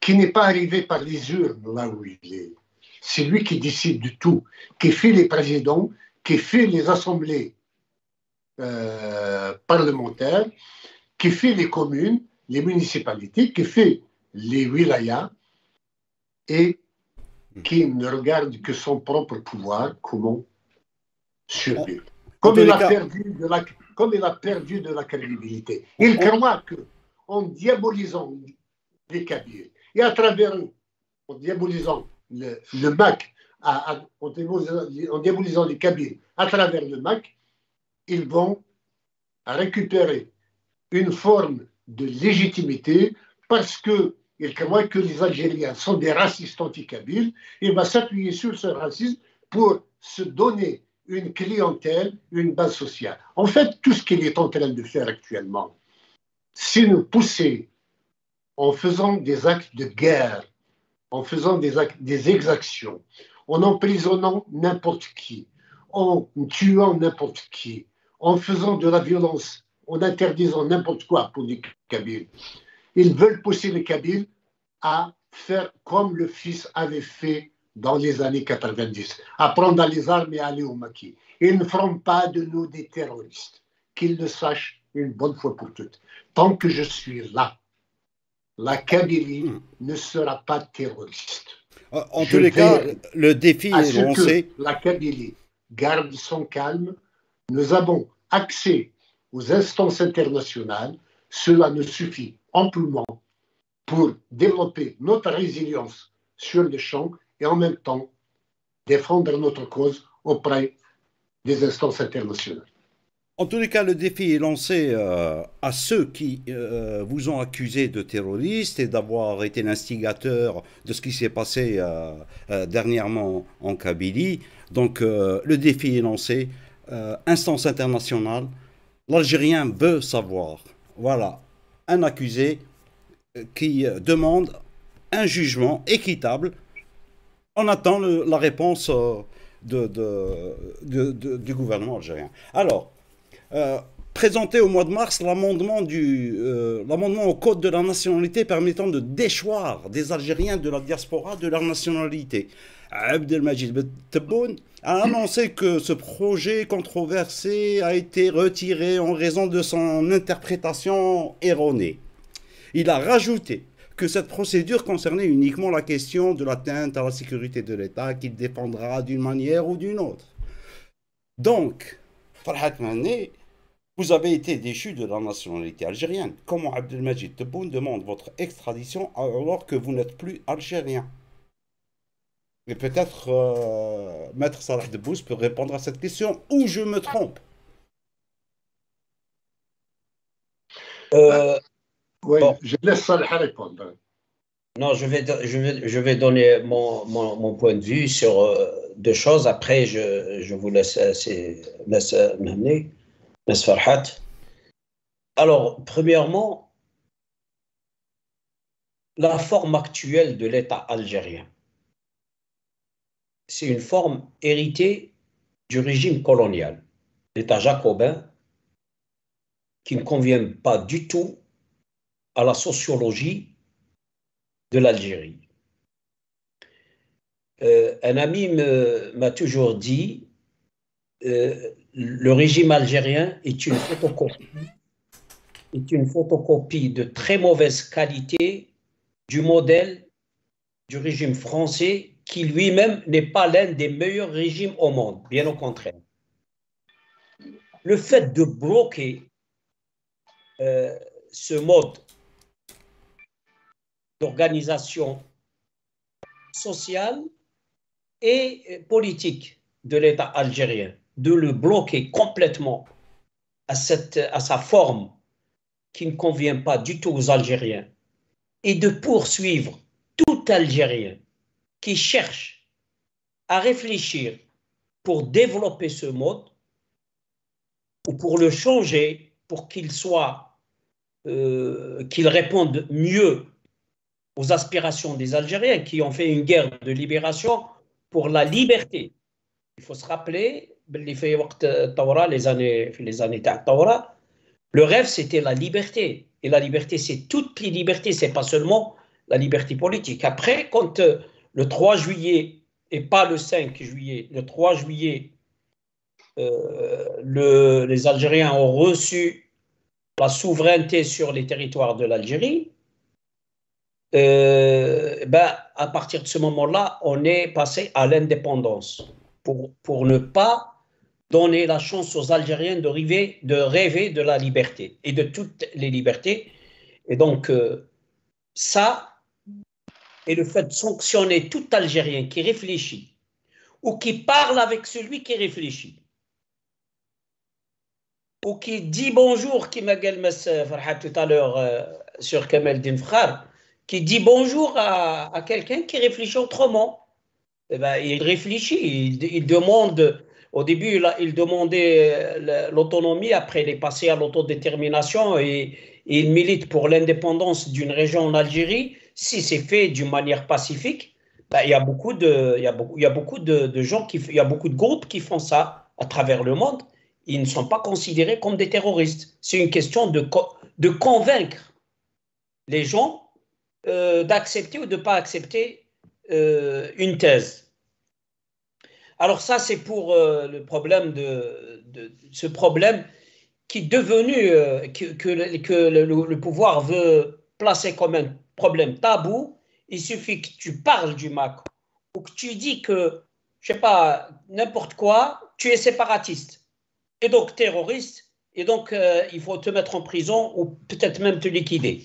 qui n'est pas arrivé par les urnes là où il est. C'est lui qui décide de tout, qui fait les présidents, qui fait les assemblées parlementaires, qui fait les communes, les municipalités, qui fait les wilayas et qui ne regarde que son propre pouvoir, comment survivre. Comme il a perdu de la crédibilité. Il croit qu'en diabolisant les Kabyles et à travers eux, en diabolisant le MAC, en diabolisant les Kabyles à travers le MAC, ils vont récupérer une forme de légitimité parce qu'ils croient que les Algériens sont des racistes anti-kabyles. Il va s'appuyer sur ce racisme pour se donner une clientèle, une base sociale. En fait, tout ce qu'il est en train de faire actuellement, c'est nous pousser en faisant des actes de guerre, en faisant des exactions, en emprisonnant n'importe qui, en tuant n'importe qui, en faisant de la violence, en interdisant n'importe quoi pour les Kabyles. Ils veulent pousser les Kabyles à faire comme le fils avait fait dans les années 90, à prendre les armes et à aller au maquis. Ils ne feront pas de nous des terroristes, qu'ils le sachent une bonne fois pour toutes. Tant que je suis là, la Kabylie ne sera pas terroriste. En tous les cas, le défi est lancé. La Kabylie garde son calme. Nous avons accès aux instances internationales. Cela nous suffit amplement pour développer notre résilience sur le champ et en même temps défendre notre cause auprès des instances internationales. En tous les cas, le défi est lancé à ceux qui vous ont accusé de terroristes et d'avoir été l'instigateur de ce qui s'est passé dernièrement en Kabylie. Donc, le défi est lancé. Instance internationale. L'Algérien veut savoir. Voilà, un accusé qui demande un jugement équitable. On attend la réponse du gouvernement algérien. Alors, présenté au mois de mars l'amendement au Code de la nationalité permettant de déchoir des Algériens de la diaspora de leur nationalité. Abdelmajid Tebboune a annoncé que ce projet controversé a été retiré en raison de son interprétation erronée. Il a rajouté que cette procédure concernait uniquement la question de l'atteinte à la sécurité de l'État qu'il défendra d'une manière ou d'une autre. Donc, Farhat Mané, vous avez été déchu de la nationalité algérienne. Comment Abdelmajid Tebboune demande votre extradition alors que vous n'êtes plus algérien? Et peut-être Maître Salah Debbouze peut répondre à cette question, ou je me trompe. Oui, bon. Je laisse Salah répondre. Non, je vais donner mon point de vue sur deux choses. Après, je vous laisse m'amener, M. Farhat. Alors, premièrement, la forme actuelle de l'État algérien, c'est une forme héritée du régime colonial, l'État jacobin, qui ne convient pas du tout à la sociologie de l'Algérie. Un ami m'a toujours dit le régime algérien est une photocopie de très mauvaise qualité du modèle du régime français qui lui-même n'est pas l'un des meilleurs régimes au monde, bien au contraire. Le fait de bloquer ce mode d'organisation sociale et politique de l'État algérien, de le bloquer complètement à sa forme qui ne convient pas du tout aux Algériens et de poursuivre tout Algérien qui cherche à réfléchir pour développer ce mode ou pour le changer, pour qu'il réponde mieux aux aspirations des Algériens qui ont fait une guerre de libération pour la liberté. Il faut se rappeler, les années Tawra, Le rêve, c'était la liberté. Et la liberté, c'est toutes les libertés, c'est pas seulement la liberté politique. Après, quand le 3 juillet, et pas le 5 juillet, le 3 juillet, les Algériens ont reçu la souveraineté sur les territoires de l'Algérie, à partir de ce moment-là, on est passé à l'indépendance pour ne pas donner la chance aux Algériens de rêver de la liberté et de toutes les libertés. Et donc, ça, et le fait de sanctionner tout Algérien qui réfléchit ou qui parle avec celui qui réfléchit ou qui dit bonjour, qui m'a dit Farhat tout à l'heure sur Kamel Dinfrar, qui dit bonjour à quelqu'un qui réfléchit autrement. Eh ben, il réfléchit, il demande, au début il demandait l'autonomie, après il est passé à l'autodétermination et il milite pour l'indépendance d'une région en Algérie. Si c'est fait d'une manière pacifique, ben, il y a beaucoup de gens, il y a beaucoup de groupes qui font ça à travers le monde. Ils ne sont pas considérés comme des terroristes. C'est une question de convaincre les gens d'accepter ou de ne pas accepter une thèse. Alors ça, c'est pour le problème ce problème qui est devenu, que le pouvoir veut placer comme un problème tabou. Il suffit que tu parles du MAC ou que tu dis que, je ne sais pas, n'importe quoi, tu es séparatiste et donc terroriste, et donc il faut te mettre en prison ou peut-être même te liquider.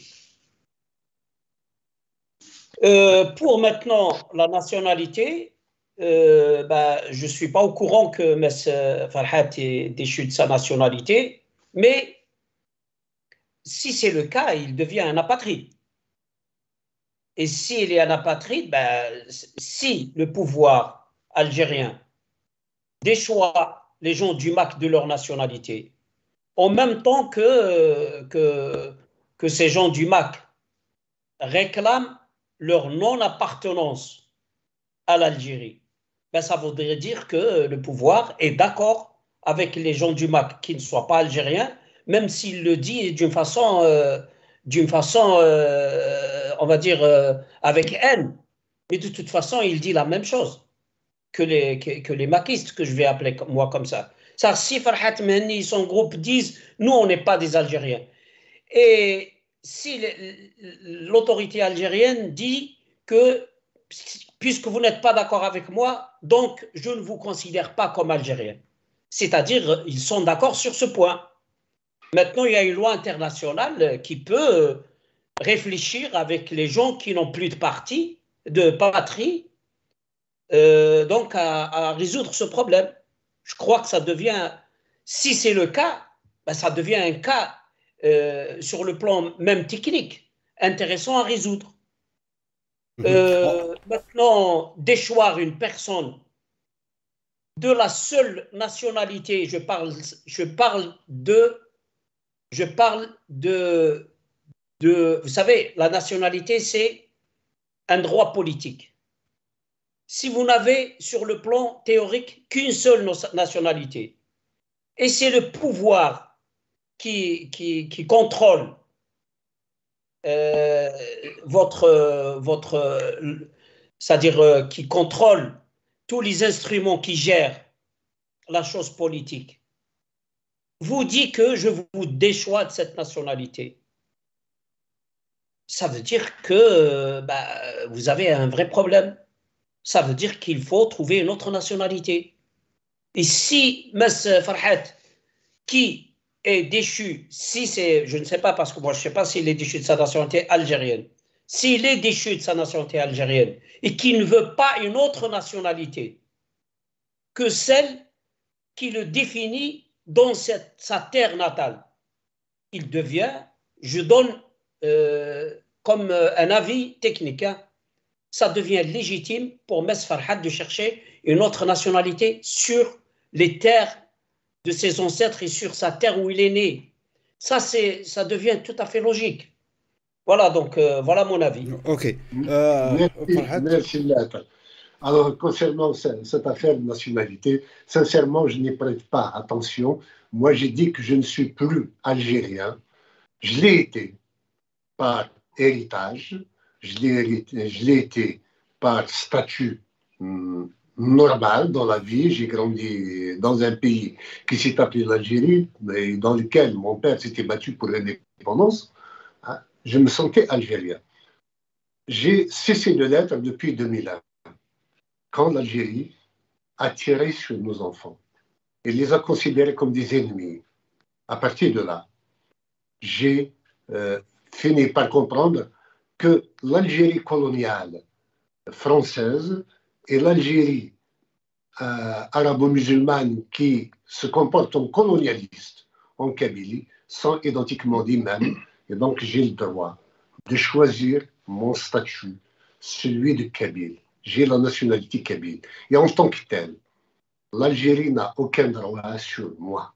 Pour maintenant la nationalité, je ne suis pas au courant que Mess Farhat est déchu de sa nationalité, mais si c'est le cas, il devient un apatride. Et s'il est un apatride, si le pouvoir algérien déchoit les gens du MAC de leur nationalité, en même temps que ces gens du MAC réclament leur non-appartenance à l'Algérie, ça voudrait dire que le pouvoir est d'accord avec les gens du MAC qui ne soient pas algériens, même s'il le dit d'une façon, on va dire, avec haine. Mais de toute façon, il dit la même chose que les maquistes, que je vais appeler moi comme ça. Si Farhat Mehni et son groupe disent « nous, on n'est pas des Algériens », et si l'autorité algérienne dit que puisque vous n'êtes pas d'accord avec moi, donc je ne vous considère pas comme Algérien. C'est-à-dire, ils sont d'accord sur ce point. Maintenant, il y a une loi internationale qui peut réfléchir avec les gens qui n'ont plus de patrie, donc à résoudre ce problème. Je crois que ça devient, si c'est le cas, ça devient un cas sur le plan même technique, intéressant à résoudre. Maintenant, déchoir une personne de la seule nationalité, je parle de, vous savez, la nationalité, c'est un droit politique. Si vous n'avez sur le plan théorique qu'une seule nationalité, et c'est le pouvoir qui contrôle c'est-à-dire qui contrôle tous les instruments qui gèrent la chose politique, vous dit que je vous déchois de cette nationalité. Ça veut dire que vous avez un vrai problème. Ça veut dire qu'il faut trouver une autre nationalité. Et si Mess Farhat, qui est déchu, si c'est, je ne sais pas, parce que moi je ne sais pas s'il est déchu de sa nationalité algérienne, s'il est déchu de sa nationalité algérienne et qu'il ne veut pas une autre nationalité que celle qui le définit dans sa terre natale, il devient, je donne comme un avis technique, ça devient légitime pour Mess Farhat de chercher une autre nationalité sur les terres de ses ancêtres et sur sa terre où il est né. Ça devient tout à fait logique. Voilà, donc voilà mon avis. Ok. Merci. Alors, concernant cette affaire de nationalité, sincèrement, je n'y prête pas attention. Moi, j'ai dit que je ne suis plus algérien. Je l'ai été par héritage, je l'ai été par statut normal dans la vie. J'ai grandi dans un pays qui s'est appelé l'Algérie, mais dans lequel mon père s'était battu pour l'indépendance. Hein, je me sentais algérien. J'ai cessé de l'être depuis 2001, quand l'Algérie a tiré sur nos enfants et les a considérés comme des ennemis. À partir de là, j'ai fini par comprendre que l'Algérie coloniale française et l'Algérie arabo-musulmane qui se comporte en colonialiste en Kabylie sont identiquement les mêmes. Et donc, j'ai le droit de choisir mon statut, celui de Kabyle. J'ai la nationalité kabyle. Et en tant que tel, l'Algérie n'a aucun droit sur moi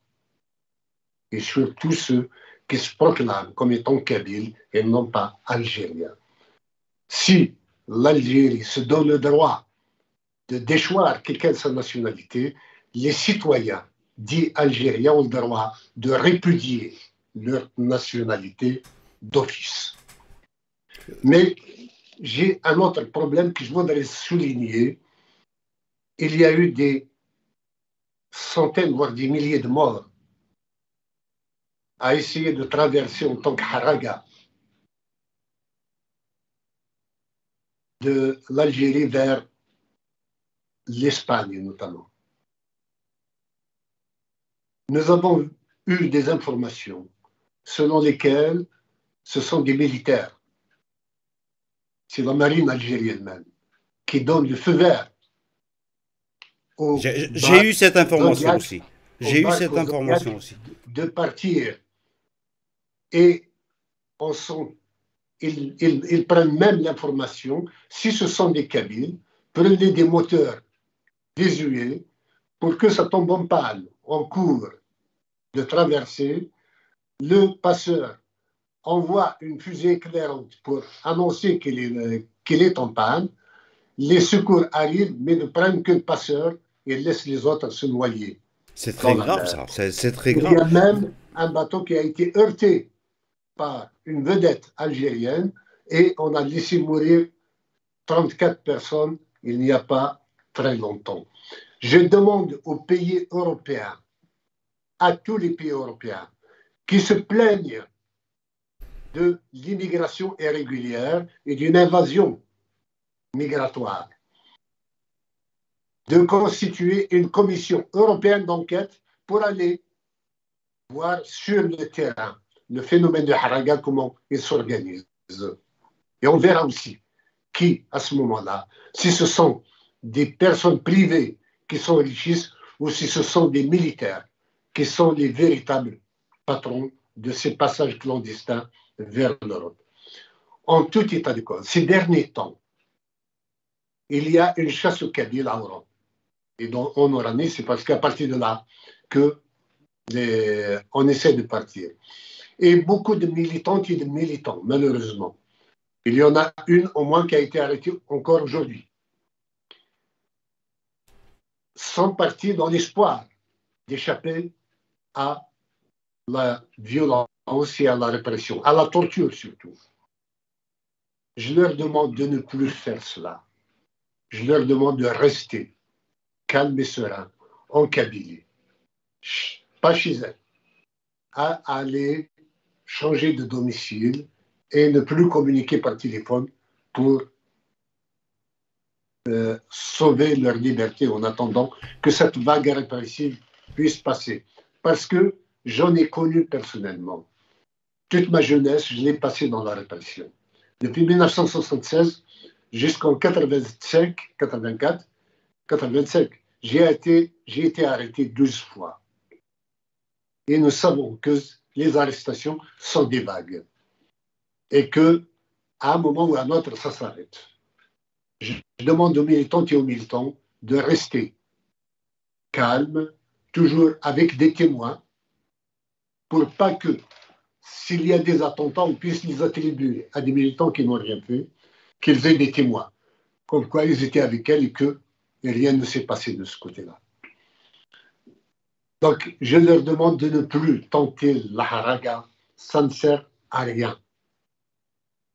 et sur tous ceux qui se proclament comme étant kabyles et non pas algériens. Si l'Algérie se donne le droit de déchoir quelqu'un de sa nationalité, les citoyens dits algériens ont le droit de répudier leur nationalité d'office. Mais j'ai un autre problème que je voudrais souligner. Il y a eu des centaines, voire des milliers de morts à essayer de traverser en tant que haraga de l'Algérie vers l'Espagne notamment. Nous avons eu des informations selon lesquelles ce sont des militaires, c'est la marine algérienne même, qui donne le feu vert. J'ai eu cette information aussi. J'ai eu cette information aussi. De partir. Et ils prennent même l'information, si ce sont des Kabyles, prenez des moteurs désuets pour que ça tombe en panne en cours de traversée. Le passeur envoie une fusée éclairante pour annoncer qu'il est en panne. Les secours arrivent, mais ne prennent que le passeur et laissent les autres se noyer. C'est très grave, ça. C'est très grave. Il y a même un bateau qui a été heurté par une vedette algérienne et on a laissé mourir 34 personnes il n'y a pas très longtemps. Je demande aux pays européens, à tous les pays européens, qui se plaignent de l'immigration irrégulière et d'une invasion migratoire, de constituer une commission européenne d'enquête pour aller voir sur le terrain le phénomène de haraga, comment il s'organise. Et on verra aussi qui, à ce moment-là, si ce sont des personnes privées qui s'enrichissent ou si ce sont des militaires qui sont les véritables patrons de ces passages clandestins vers l'Europe. En tout état de cause, ces derniers temps, il y a une chasse aux Kabyles à Europe. Et donc, en Oranie, c'est parce qu'à partir de là on essaie de partir. Et beaucoup de militantes et de militants, malheureusement. Il y en a une au moins qui a été arrêtée encore aujourd'hui. Sont partis dans l'espoir d'échapper à la violence et à la répression, à la torture surtout. Je leur demande de ne plus faire cela. Je leur demande de rester calme et serein en Kabylie, pas chez elles, à aller changer de domicile et ne plus communiquer par téléphone pour sauver leur liberté en attendant que cette vague répressive puisse passer. Parce que j'en ai connu personnellement. Toute ma jeunesse, je l'ai passée dans la répression. Depuis 1976 jusqu'en 85, 84, 85, j'ai été arrêté 12 fois. Et nous savons que les arrestations sont des vagues. Et qu'à un moment ou à un autre, ça s'arrête. Je demande aux militantes et aux militants de rester calmes, toujours avec des témoins, pour pas que, s'il y a des attentats, on puisse les attribuer à des militants qui n'ont rien fait, qu'ils aient des témoins, comme quoi ils étaient avec elles et que rien ne s'est passé de ce côté-là. Donc, je leur demande de ne plus tenter la haraga. Ça ne sert à rien.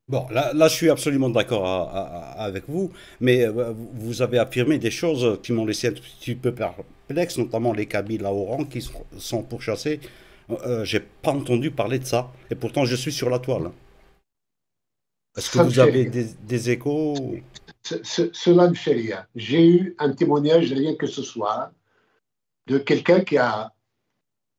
Bon, là, je suis absolument d'accord avec vous, mais vous avez affirmé des choses qui m'ont laissé un petit peu perplexe, notamment les Kabyles à Oran qui sont pourchassés. J'ai pas entendu parler de ça, et pourtant je suis sur la toile. Est-ce que Ça ne vous fait avez rien. des échos? Cela ne fait rien. J'ai eu un témoignage, rien que ce soir, de quelqu'un qui a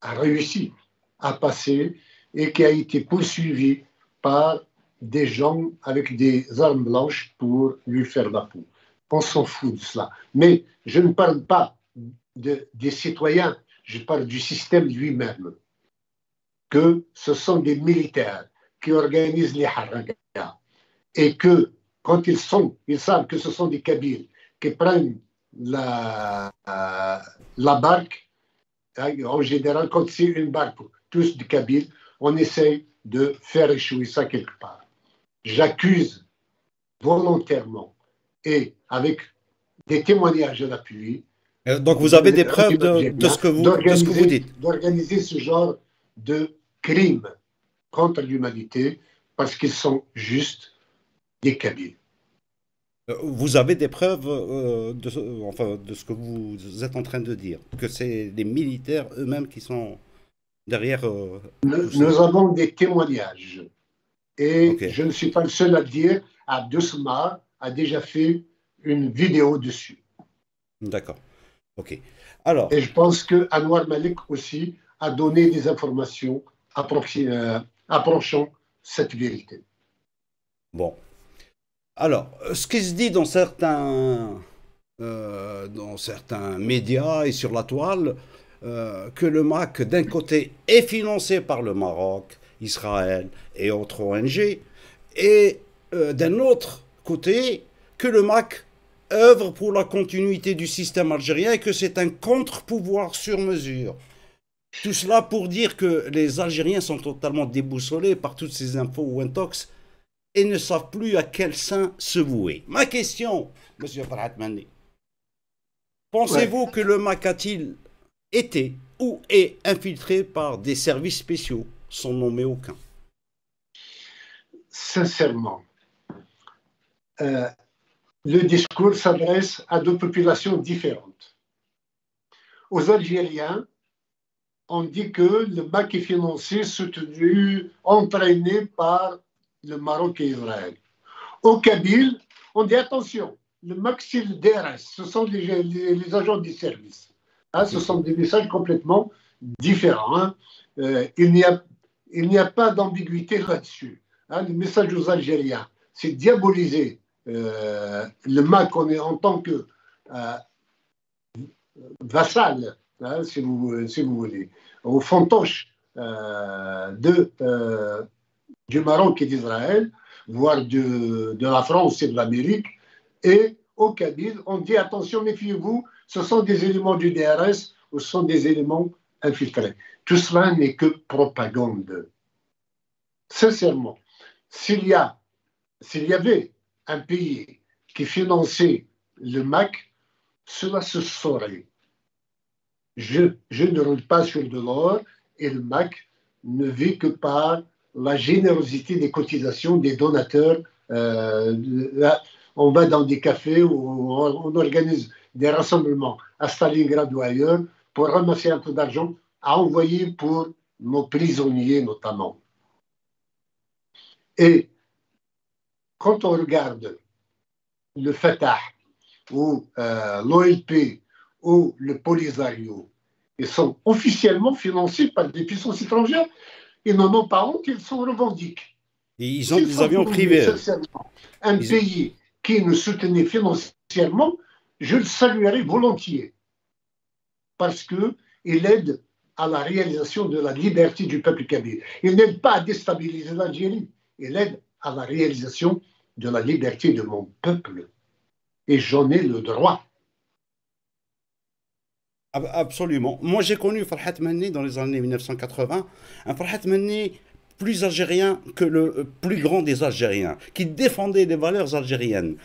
réussi à passer et qui a été poursuivi par des gens avec des armes blanches pour lui faire la peau. On s'en fout de cela. Mais je ne parle pas des citoyens, je parle du système lui-même, que ce sont des militaires qui organisent les haragas et que quand ils savent que ce sont des Kabyles qui prennent la barque. En général, quand c'est une barque, tous du Kabyle, on essaye de faire échouer ça quelque part. J'accuse volontairement et avec des témoignages à l'appui Donc vous avez des le preuves régime algérien de ce que vous dites. d'organiser ce genre de crimes contre l'humanité parce qu'ils sont juste des Kabyles. Vous avez des preuves enfin, de ce que vous êtes en train de dire, que c'est les militaires eux-mêmes qui sont derrière tout ça. Nous avons des témoignages et Ok, je ne suis pas le seul à le dire. Abdesmar a déjà fait une vidéo dessus. d'accord. Ok. Alors, Et je pense que Anwar Malik aussi a donné des informations approchant cette vérité. bon. Alors, ce qui se dit dans certains médias et sur la toile, que le MAC, d'un côté, est financé par le Maroc, Israël et autres ONG, et d'un autre côté, que le MAC œuvre pour la continuité du système algérien et que c'est un contre-pouvoir sur mesure. Tout cela pour dire que les Algériens sont totalement déboussolés par toutes ces infos ou intox et ne savent plus à quel sein se vouer. Ma question, Monsieur Farhat Mani, Ouais. pensez-vous que le MAC a-t-il été ou est infiltré par des services spéciaux, sans nommer aucun? Sincèrement, euh, le discours s'adresse à deux populations différentes. Aux Algériens, on dit que le MAC est financé, soutenu, entraîné par le Maroc et Israël. Au Kabyle, on dit attention, le MAC c'est le DRS, ce sont les agents du service. Hein, ce sont des messages complètement différents. Hein. Il n'y a pas d'ambiguïté là-dessus. Hein. Le message aux Algériens, c'est diaboliser le MAC en tant que vassal, hein, si vous voulez, au fantoche du Maroc et d'Israël, voire de la France et de l'Amérique. Et au Kabyle, on dit attention, méfiez-vous, ce sont des éléments du DRS ou ce sont des éléments infiltrés. Tout cela n'est que propagande. Sincèrement, s'il y avait un pays qui finançait le MAC, cela se saurait. Je ne roule pas sur de l'or et le MAC ne vit que par la générosité des cotisations des donateurs. On va dans des cafés où on organise des rassemblements à Stalingrad ou ailleurs pour ramasser un peu d'argent à envoyer pour nos prisonniers notamment. Et quand on regarde le Fatah ou l'OLP ou le Polisario, ils sont officiellement financés par des puissances étrangères. Ils n'en ont pas honte, ils s'en revendiquent. Et ils ont S'ils des sont avions pour privés. sincèrement un Ils- pays qui nous soutenait financièrement, je le saluerai volontiers parce qu'il aide à la réalisation de la liberté du peuple kabyle. Il n'aide pas à déstabiliser l'Algérie, il aide à la réalisation de la liberté de mon peuple. Et j'en ai le droit. Absolument. Moi, j'ai connu Farhat Mani dans les années 1980, un Farhat Mani plus algérien que le plus grand des Algériens, qui défendait les valeurs algériennes.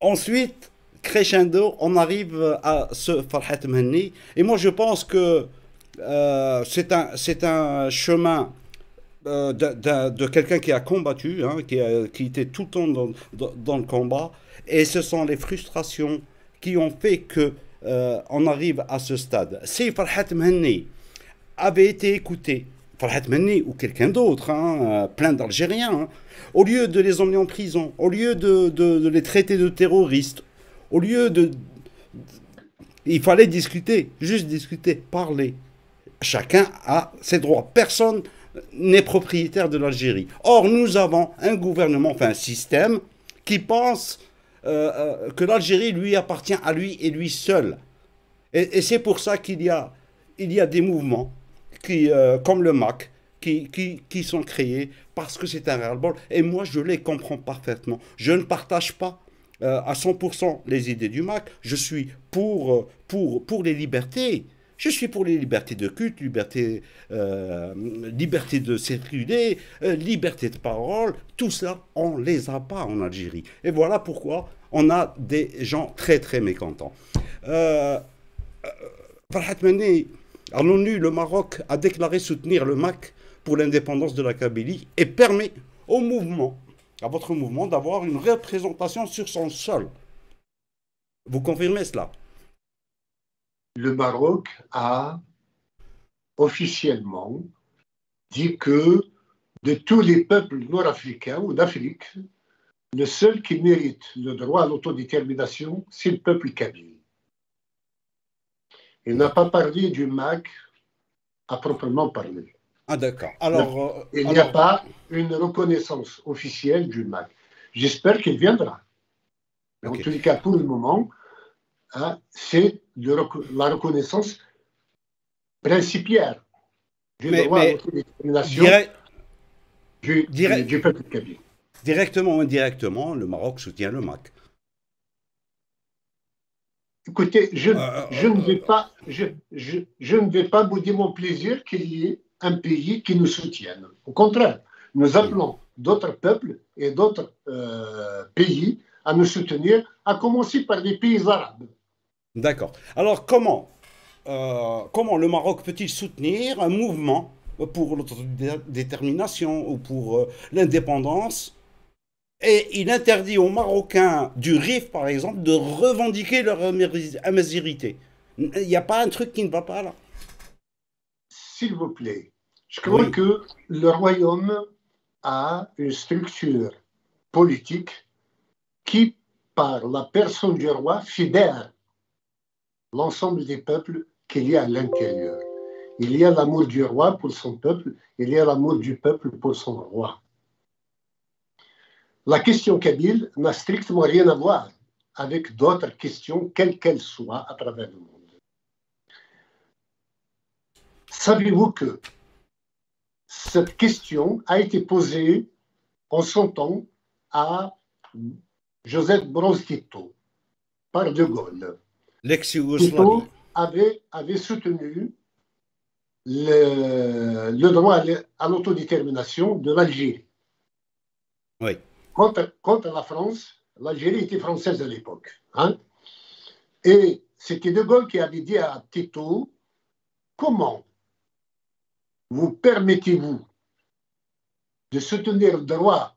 Ensuite, crescendo, on arrive à ce Farhat Mani, et moi, je pense que c'est un chemin de quelqu'un qui a combattu, hein, qui était tout le temps dans le combat, et ce sont les frustrations qui ont fait que on arrive à ce stade. Si Farhat Mhenni avait été écouté, Farhat Mhenni ou quelqu'un d'autre, hein, plein d'Algériens, hein, au lieu de les emmener en prison, au lieu de les traiter de terroristes, au lieu de... Il fallait discuter, juste discuter, parler. Chacun a ses droits. Personne n'est propriétaire de l'Algérie. Or, nous avons un gouvernement, enfin un système, qui pense que l'Algérie lui appartient à lui et lui seul. Et c'est pour ça il y a des mouvements comme le MAC qui sont créés parce que c'est un ras-le-bol. Et moi, je les comprends parfaitement. Je ne partage pas à 100% les idées du MAC. Je suis pour les libertés. Je suis pour les libertés de culte, liberté de circuler, liberté de parole. Tout cela, on ne les a pas en Algérie. Et voilà pourquoi on a des gens très très mécontents. Farhat Mhenni, à l'ONU, le Maroc a déclaré soutenir le MAC pour l'indépendance de la Kabylie et permet au mouvement, à votre mouvement, d'avoir une représentation sur son sol. Vous confirmez cela? Le Maroc a officiellement dit que de tous les peuples nord-africains ou d'Afrique, le seul qui mérite le droit à l'autodétermination, c'est le peuple kabyle. Il n'a pas parlé du MAC à proprement parler. Ah d'accord. Alors, il n'y a pas une reconnaissance officielle du MAC. J'espère qu'il viendra. Mais okay. En tous les cas, pour le moment, hein, c'est la reconnaissance principielle du droit à l'autodétermination du peuple kabyle. Directement ou indirectement, le Maroc soutient le MAC. Écoutez, je ne vais pas bouder mon plaisir qu'il y ait un pays qui nous soutienne. Au contraire, nous appelons d'autres peuples et d'autres pays à nous soutenir, à commencer par les pays arabes. D'accord. Alors, comment le Maroc peut-il soutenir un mouvement pour l'autodétermination ou pour l'indépendance et il interdit aux Marocains du Rif, par exemple, de revendiquer leur amazirité? Il n'y a pas un truc qui ne va pas là? S'il vous plaît, je crois que le royaume a une structure politique qui, par la personne du roi, fédère l'ensemble des peuples qu'il y a à l'intérieur. Il y a l'amour du roi pour son peuple, il y a l'amour du peuple pour son roi. La question kabyle n'a strictement rien à voir avec d'autres questions, quelles qu'elles soient, à travers le monde. Savez-vous que cette question a été posée en son temps à Joseph Broz Tito par De Gaulle. L'ex-Yougoslavie. Tito avait soutenu le droit à l'autodétermination de l'Algérie. Oui. Contre la France, l'Algérie était française à l'époque. Hein? Et c'était De Gaulle qui avait dit à Tito, comment vous permettez-vous de soutenir le droit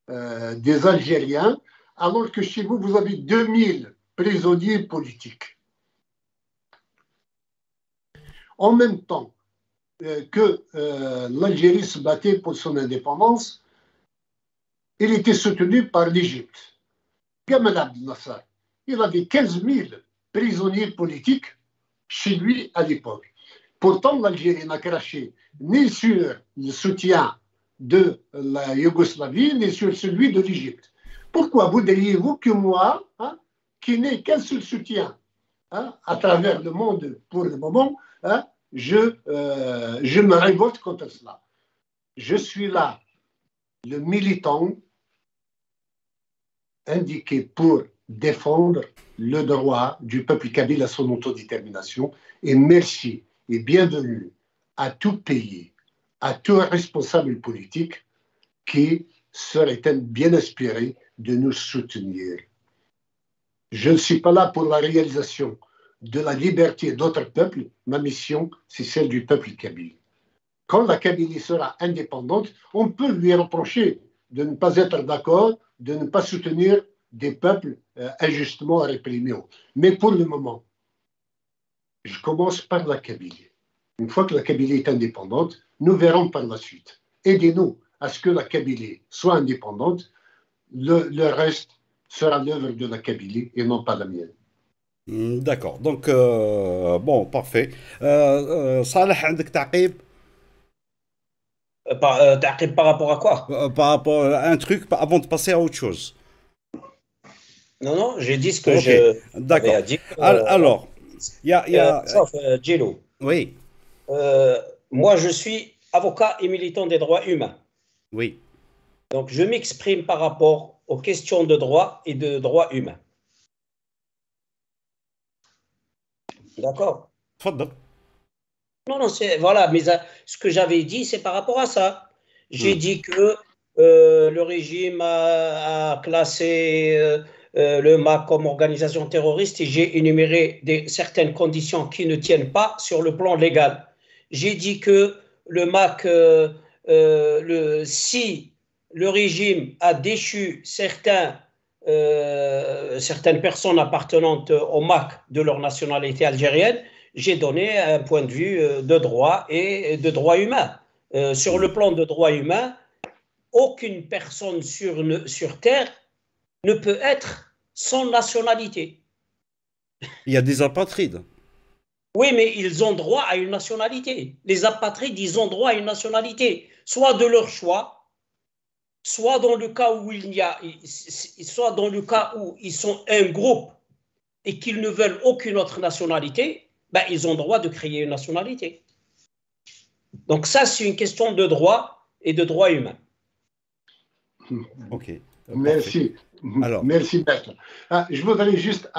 des Algériens alors que chez vous, vous avez 2000 prisonniers politiques? En même temps que l'Algérie se battait pour son indépendance, il était soutenu par l'Égypte. Gamal Abdel Nasser, il avait 15 000 prisonniers politiques chez lui à l'époque. Pourtant, l'Algérie n'a craché ni sur le soutien de la Yougoslavie, ni sur celui de l'Égypte. Pourquoi voudriez-vous que moi, hein, qui n'ai qu'un seul soutien hein, à travers le monde pour le moment, hein, je me révolte contre cela? Je suis là, le militant indiqué pour défendre le droit du peuple kabyle à son autodétermination. Et merci et bienvenue à tout pays, à tout responsable politique qui serait bien inspiré de nous soutenir. Je ne suis pas là pour la réalisation de la liberté d'autres peuples, ma mission, c'est celle du peuple kabyle. Quand la Kabylie sera indépendante, on peut lui reprocher de ne pas être d'accord, de ne pas soutenir des peuples injustement réprimés. Mais pour le moment, je commence par la Kabylie. Une fois que la Kabylie est indépendante, nous verrons par la suite. Aidez-nous à ce que la Kabylie soit indépendante. Le reste sera l'œuvre de la Kabylie et non pas la mienne. D'accord. Donc, bon, parfait. صالح عندك تعقيب تعقيب par rapport à quoi? par rapport à un truc avant de passer à autre chose? Non, non, j'ai dit ce que Ok, j'avais d'accord. à dire. Alors, Sauf Jello. Oui, Moi, je suis avocat et militant des droits humains. oui. Donc, je m'exprime par rapport aux questions de droit et de droits humains. D'accord? تفضل. Non, non, voilà, mais ce que j'avais dit, c'est par rapport à ça. J'ai dit que le régime a classé le MAC comme organisation terroriste et j'ai énuméré certaines conditions qui ne tiennent pas sur le plan légal. J'ai dit que le MAC, si le régime a déchu certaines personnes appartenantes au MAC de leur nationalité algérienne, j'ai donné un point de vue de droit et de droit humain. Sur le plan de droit humain, aucune personne sur Terre ne peut être sans nationalité. Il y a des apatrides. Oui, mais ils ont droit à une nationalité. Les apatrides, ils ont droit à une nationalité, soit de leur choix, soit dans le cas où soit dans le cas où ils sont un groupe et qu'ils ne veulent aucune autre nationalité, ben, ils ont droit de créer une nationalité. Donc ça, c'est une question de droit et de droit humain. Ok. Merci. Alors. Merci, maître. Je voudrais juste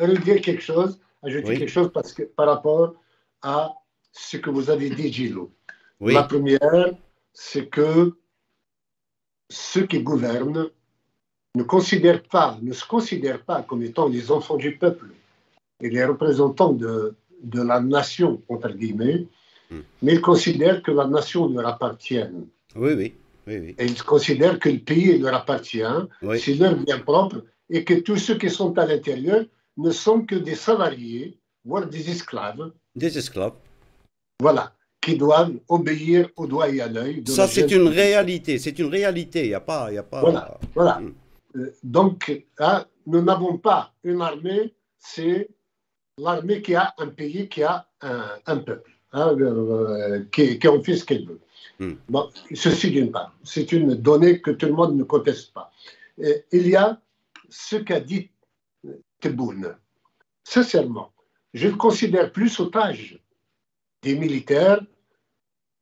redire quelque chose, ajouter quelque chose parce que, par rapport à ce que vous avez dit, Gillo. Oui. La première, c'est que ceux qui gouvernent ne se considèrent pas comme étant les enfants du peuple et les représentants de la nation, entre guillemets, mais ils considèrent que la nation leur appartient. Oui, oui. Oui, oui. Et ils considèrent que le pays leur appartient, c'est leur bien propre, et que tous ceux qui sont à l'intérieur ne sont que des salariés, voire des esclaves. Des esclaves. Voilà, qui doivent obéir au doigt et à l'œil. Ça, c'est une réalité. C'est une réalité. Il n'y a pas. Voilà, voilà. Donc, nous n'avons pas une armée, c'est l'armée qui a un pays, qui a un peuple, qui en fait ce qu'elle veut. Bon, ceci d'une part, c'est une donnée que tout le monde ne conteste pas. Il y a ce qu'a dit Tebboune. Sincèrement, je le considère plus otage des militaires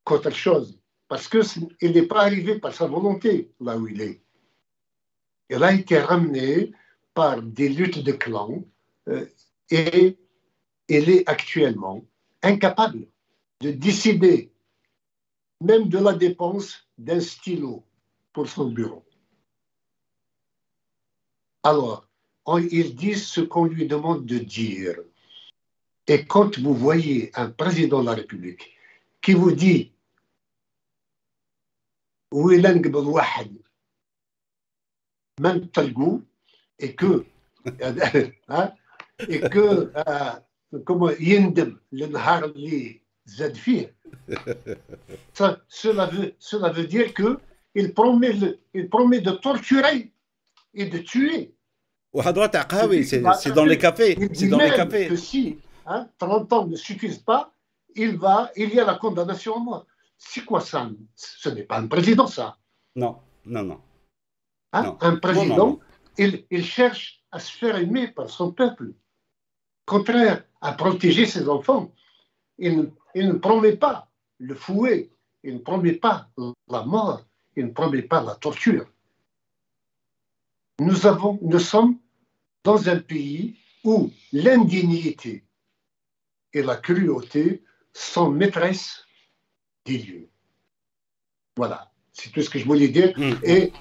qu'autre chose, parce qu'il n'est pas arrivé par sa volonté là où il est. Il a été ramené par des luttes de clans et il est actuellement incapable de décider même de la dépense d'un stylo pour son bureau. Alors, il dit ce qu'on lui demande de dire. Et quand vous voyez un président de la République qui vous dit et que comment يندم للنهار اللي زاد فيه. Cela veut dire qu'il promet de torturer et de tuer. C'est dans les cafés. C'est dans les cafés. Que si 30 ans ne suffisent pas, il y a la condamnation à mort. C'est quoi ça? Ce n'est pas un président, ça. Non, non, non. Non. Un président, il cherche à se faire aimer par son peuple. Contraire à protéger ses enfants, il ne promet pas le fouet, il ne promet pas la mort, il ne promet pas la torture. Nous sommes dans un pays où l'indignité et la cruauté sont maîtresses des lieux. Voilà, c'est tout ce que je voulais dire. Et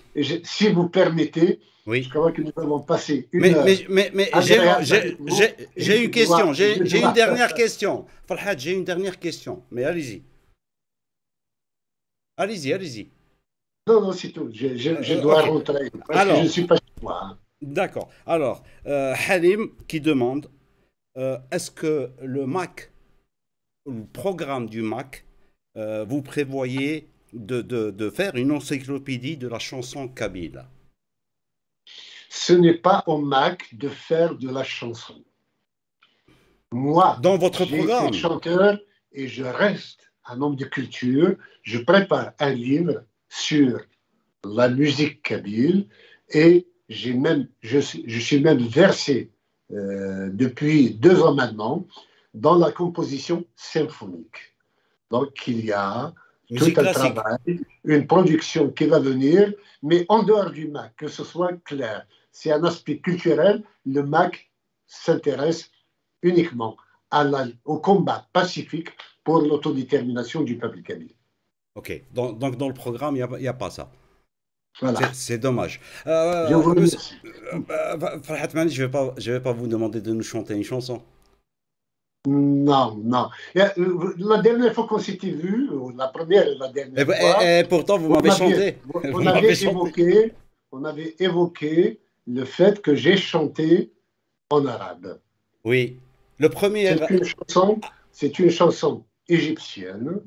si vous permettez, Oui. Je crois que nous avons passé une Mais, heure mais, mais, mais agréable avec vous. j'ai Et une question, je j'ai une dois- dernière question. Farhad, j'ai une dernière question. Mais allez-y. Allez-y, allez-y. Non, non, c'est tout. Je dois Ok. rentrer parce que je ne Alors, suis pas chez moi, hein. d'accord. Alors, Halim qui demande est-ce que le Mac, le programme du Mac, vous prévoyez de faire une encyclopédie de la chanson kabyle? Ce n'est pas au Mac de faire de la chanson. Moi, Dans votre j'ai été programme? chanteur et je reste un homme de culture. Je prépare un livre sur la musique kabyle et je suis même versé depuis 2 ans maintenant dans la composition symphonique. Donc il y a tout Musique un classique. travail, une production qui va venir, mais en dehors du MAC, que ce soit clair. C'est un aspect culturel. Le MAC s'intéresse uniquement au combat pacifique pour l'autodétermination du peuple kabyle. Ok. Donc, dans le programme, il n'y a pas ça. Voilà. C'est dommage. Je vous Monsieur, remercie. Farhat Mani, je vais pas vous demander de nous chanter une chanson. Non, non. La dernière fois qu'on s'était vu, la première et la dernière fois, Et pourtant, vous m'avez chanté. Vous m'avez chanté. on avait évoqué le fait que j'ai chanté en arabe. Oui. Le premier. C'est une chanson égyptienne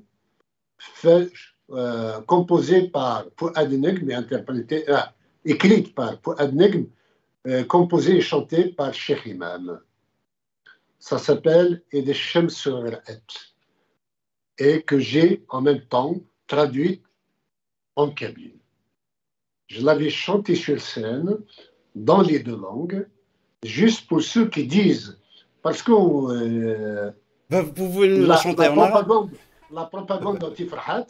composée par Fouad Negm et écrite par Fouad Negm, composée et chantée par Cheikh Imam. Ça s'appelle Ed Shams et que j'ai en même temps traduite en kabyle. Je l'avais chantée sur scène dans les 2 langues, juste pour ceux qui disent, parce que Vous pouvez nous la chanter en arabe? la propagande anti-Farhat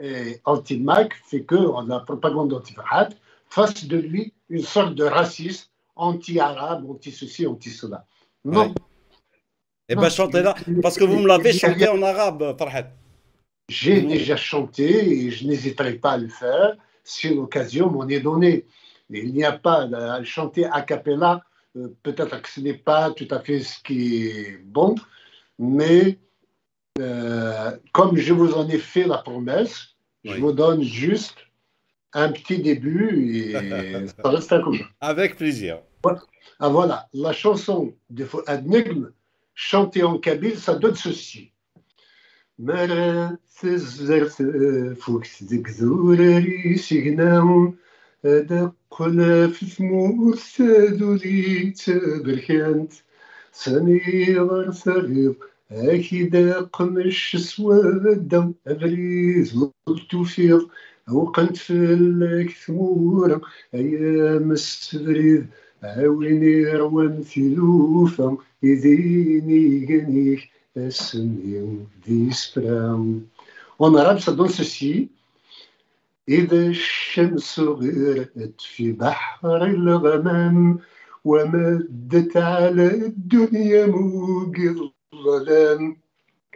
et anti-Mac fait que la propagande anti-Farhat fasse de lui une sorte de raciste anti-arabe, anti-ceci, anti-cela. Non. Ouais. Eh bien, chantez-la, parce que vous me l'avez chanté en arabe, Farhat. J'ai déjà chanté et je n'hésiterai pas à le faire si l'occasion m'en est donnée. Il n'y a pas à chanter a cappella, peut-être que ce n'est pas tout à fait ce qui est bon, mais comme je vous en ai fait la promesse, je vous donne juste un petit début et ça reste comme ça. Avec plaisir. Ah voilà, la chanson de Fouad Negm, chantée en kabyle, ça donne ceci. مرا سزرت فوق زكزوري سيغناو دقنا في ثمور سادولي تبركانت سني غرثغيض أكيدا قمش سوادا أبريز التوفيض وقنت في الكثمورة أيام السبريد عاوني روان ثلوفا يديني جنيك En arabe, ça donne ceci. إذا الشمس غرقت في بحر الغمام ومدت على الدنيا موج الظلام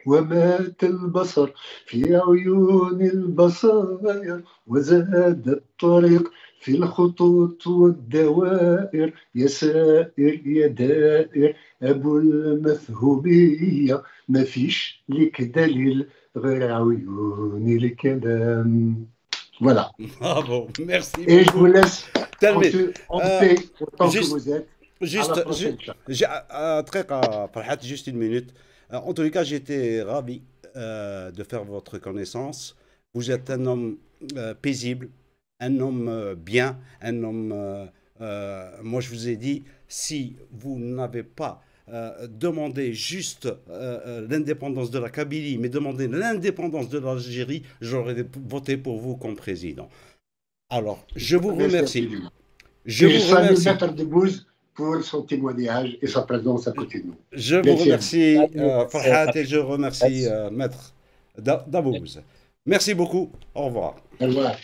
ومات البصر في عيون البصائر وزاد الطريق في الخطوط والدوائر يا سائر يا دائر أبو المثهوبية ما فيش لك دليل غير عيون الكلام. Voilà. Bravo, merci Et je beaucoup. vous laisse en paix autant que juste, vous êtes. juste, très Farhat, juste une minute. En tous les cas, j'étais ravi de faire votre connaissance. Vous êtes un homme paisible, un homme bien, un homme. Moi, je vous ai dit, si vous n'avez pas demandé juste l'indépendance de la Kabylie, mais demandé l'indépendance de l'Algérie, j'aurais voté pour vous comme président. Alors, je vous remercie. Je vous remercie. Maître Debbouze pour son témoignage et sa présence à côté de nous. Je vous remercie, Farhat, et je remercie Maître Debbouze. Merci beaucoup. Au revoir. Au revoir.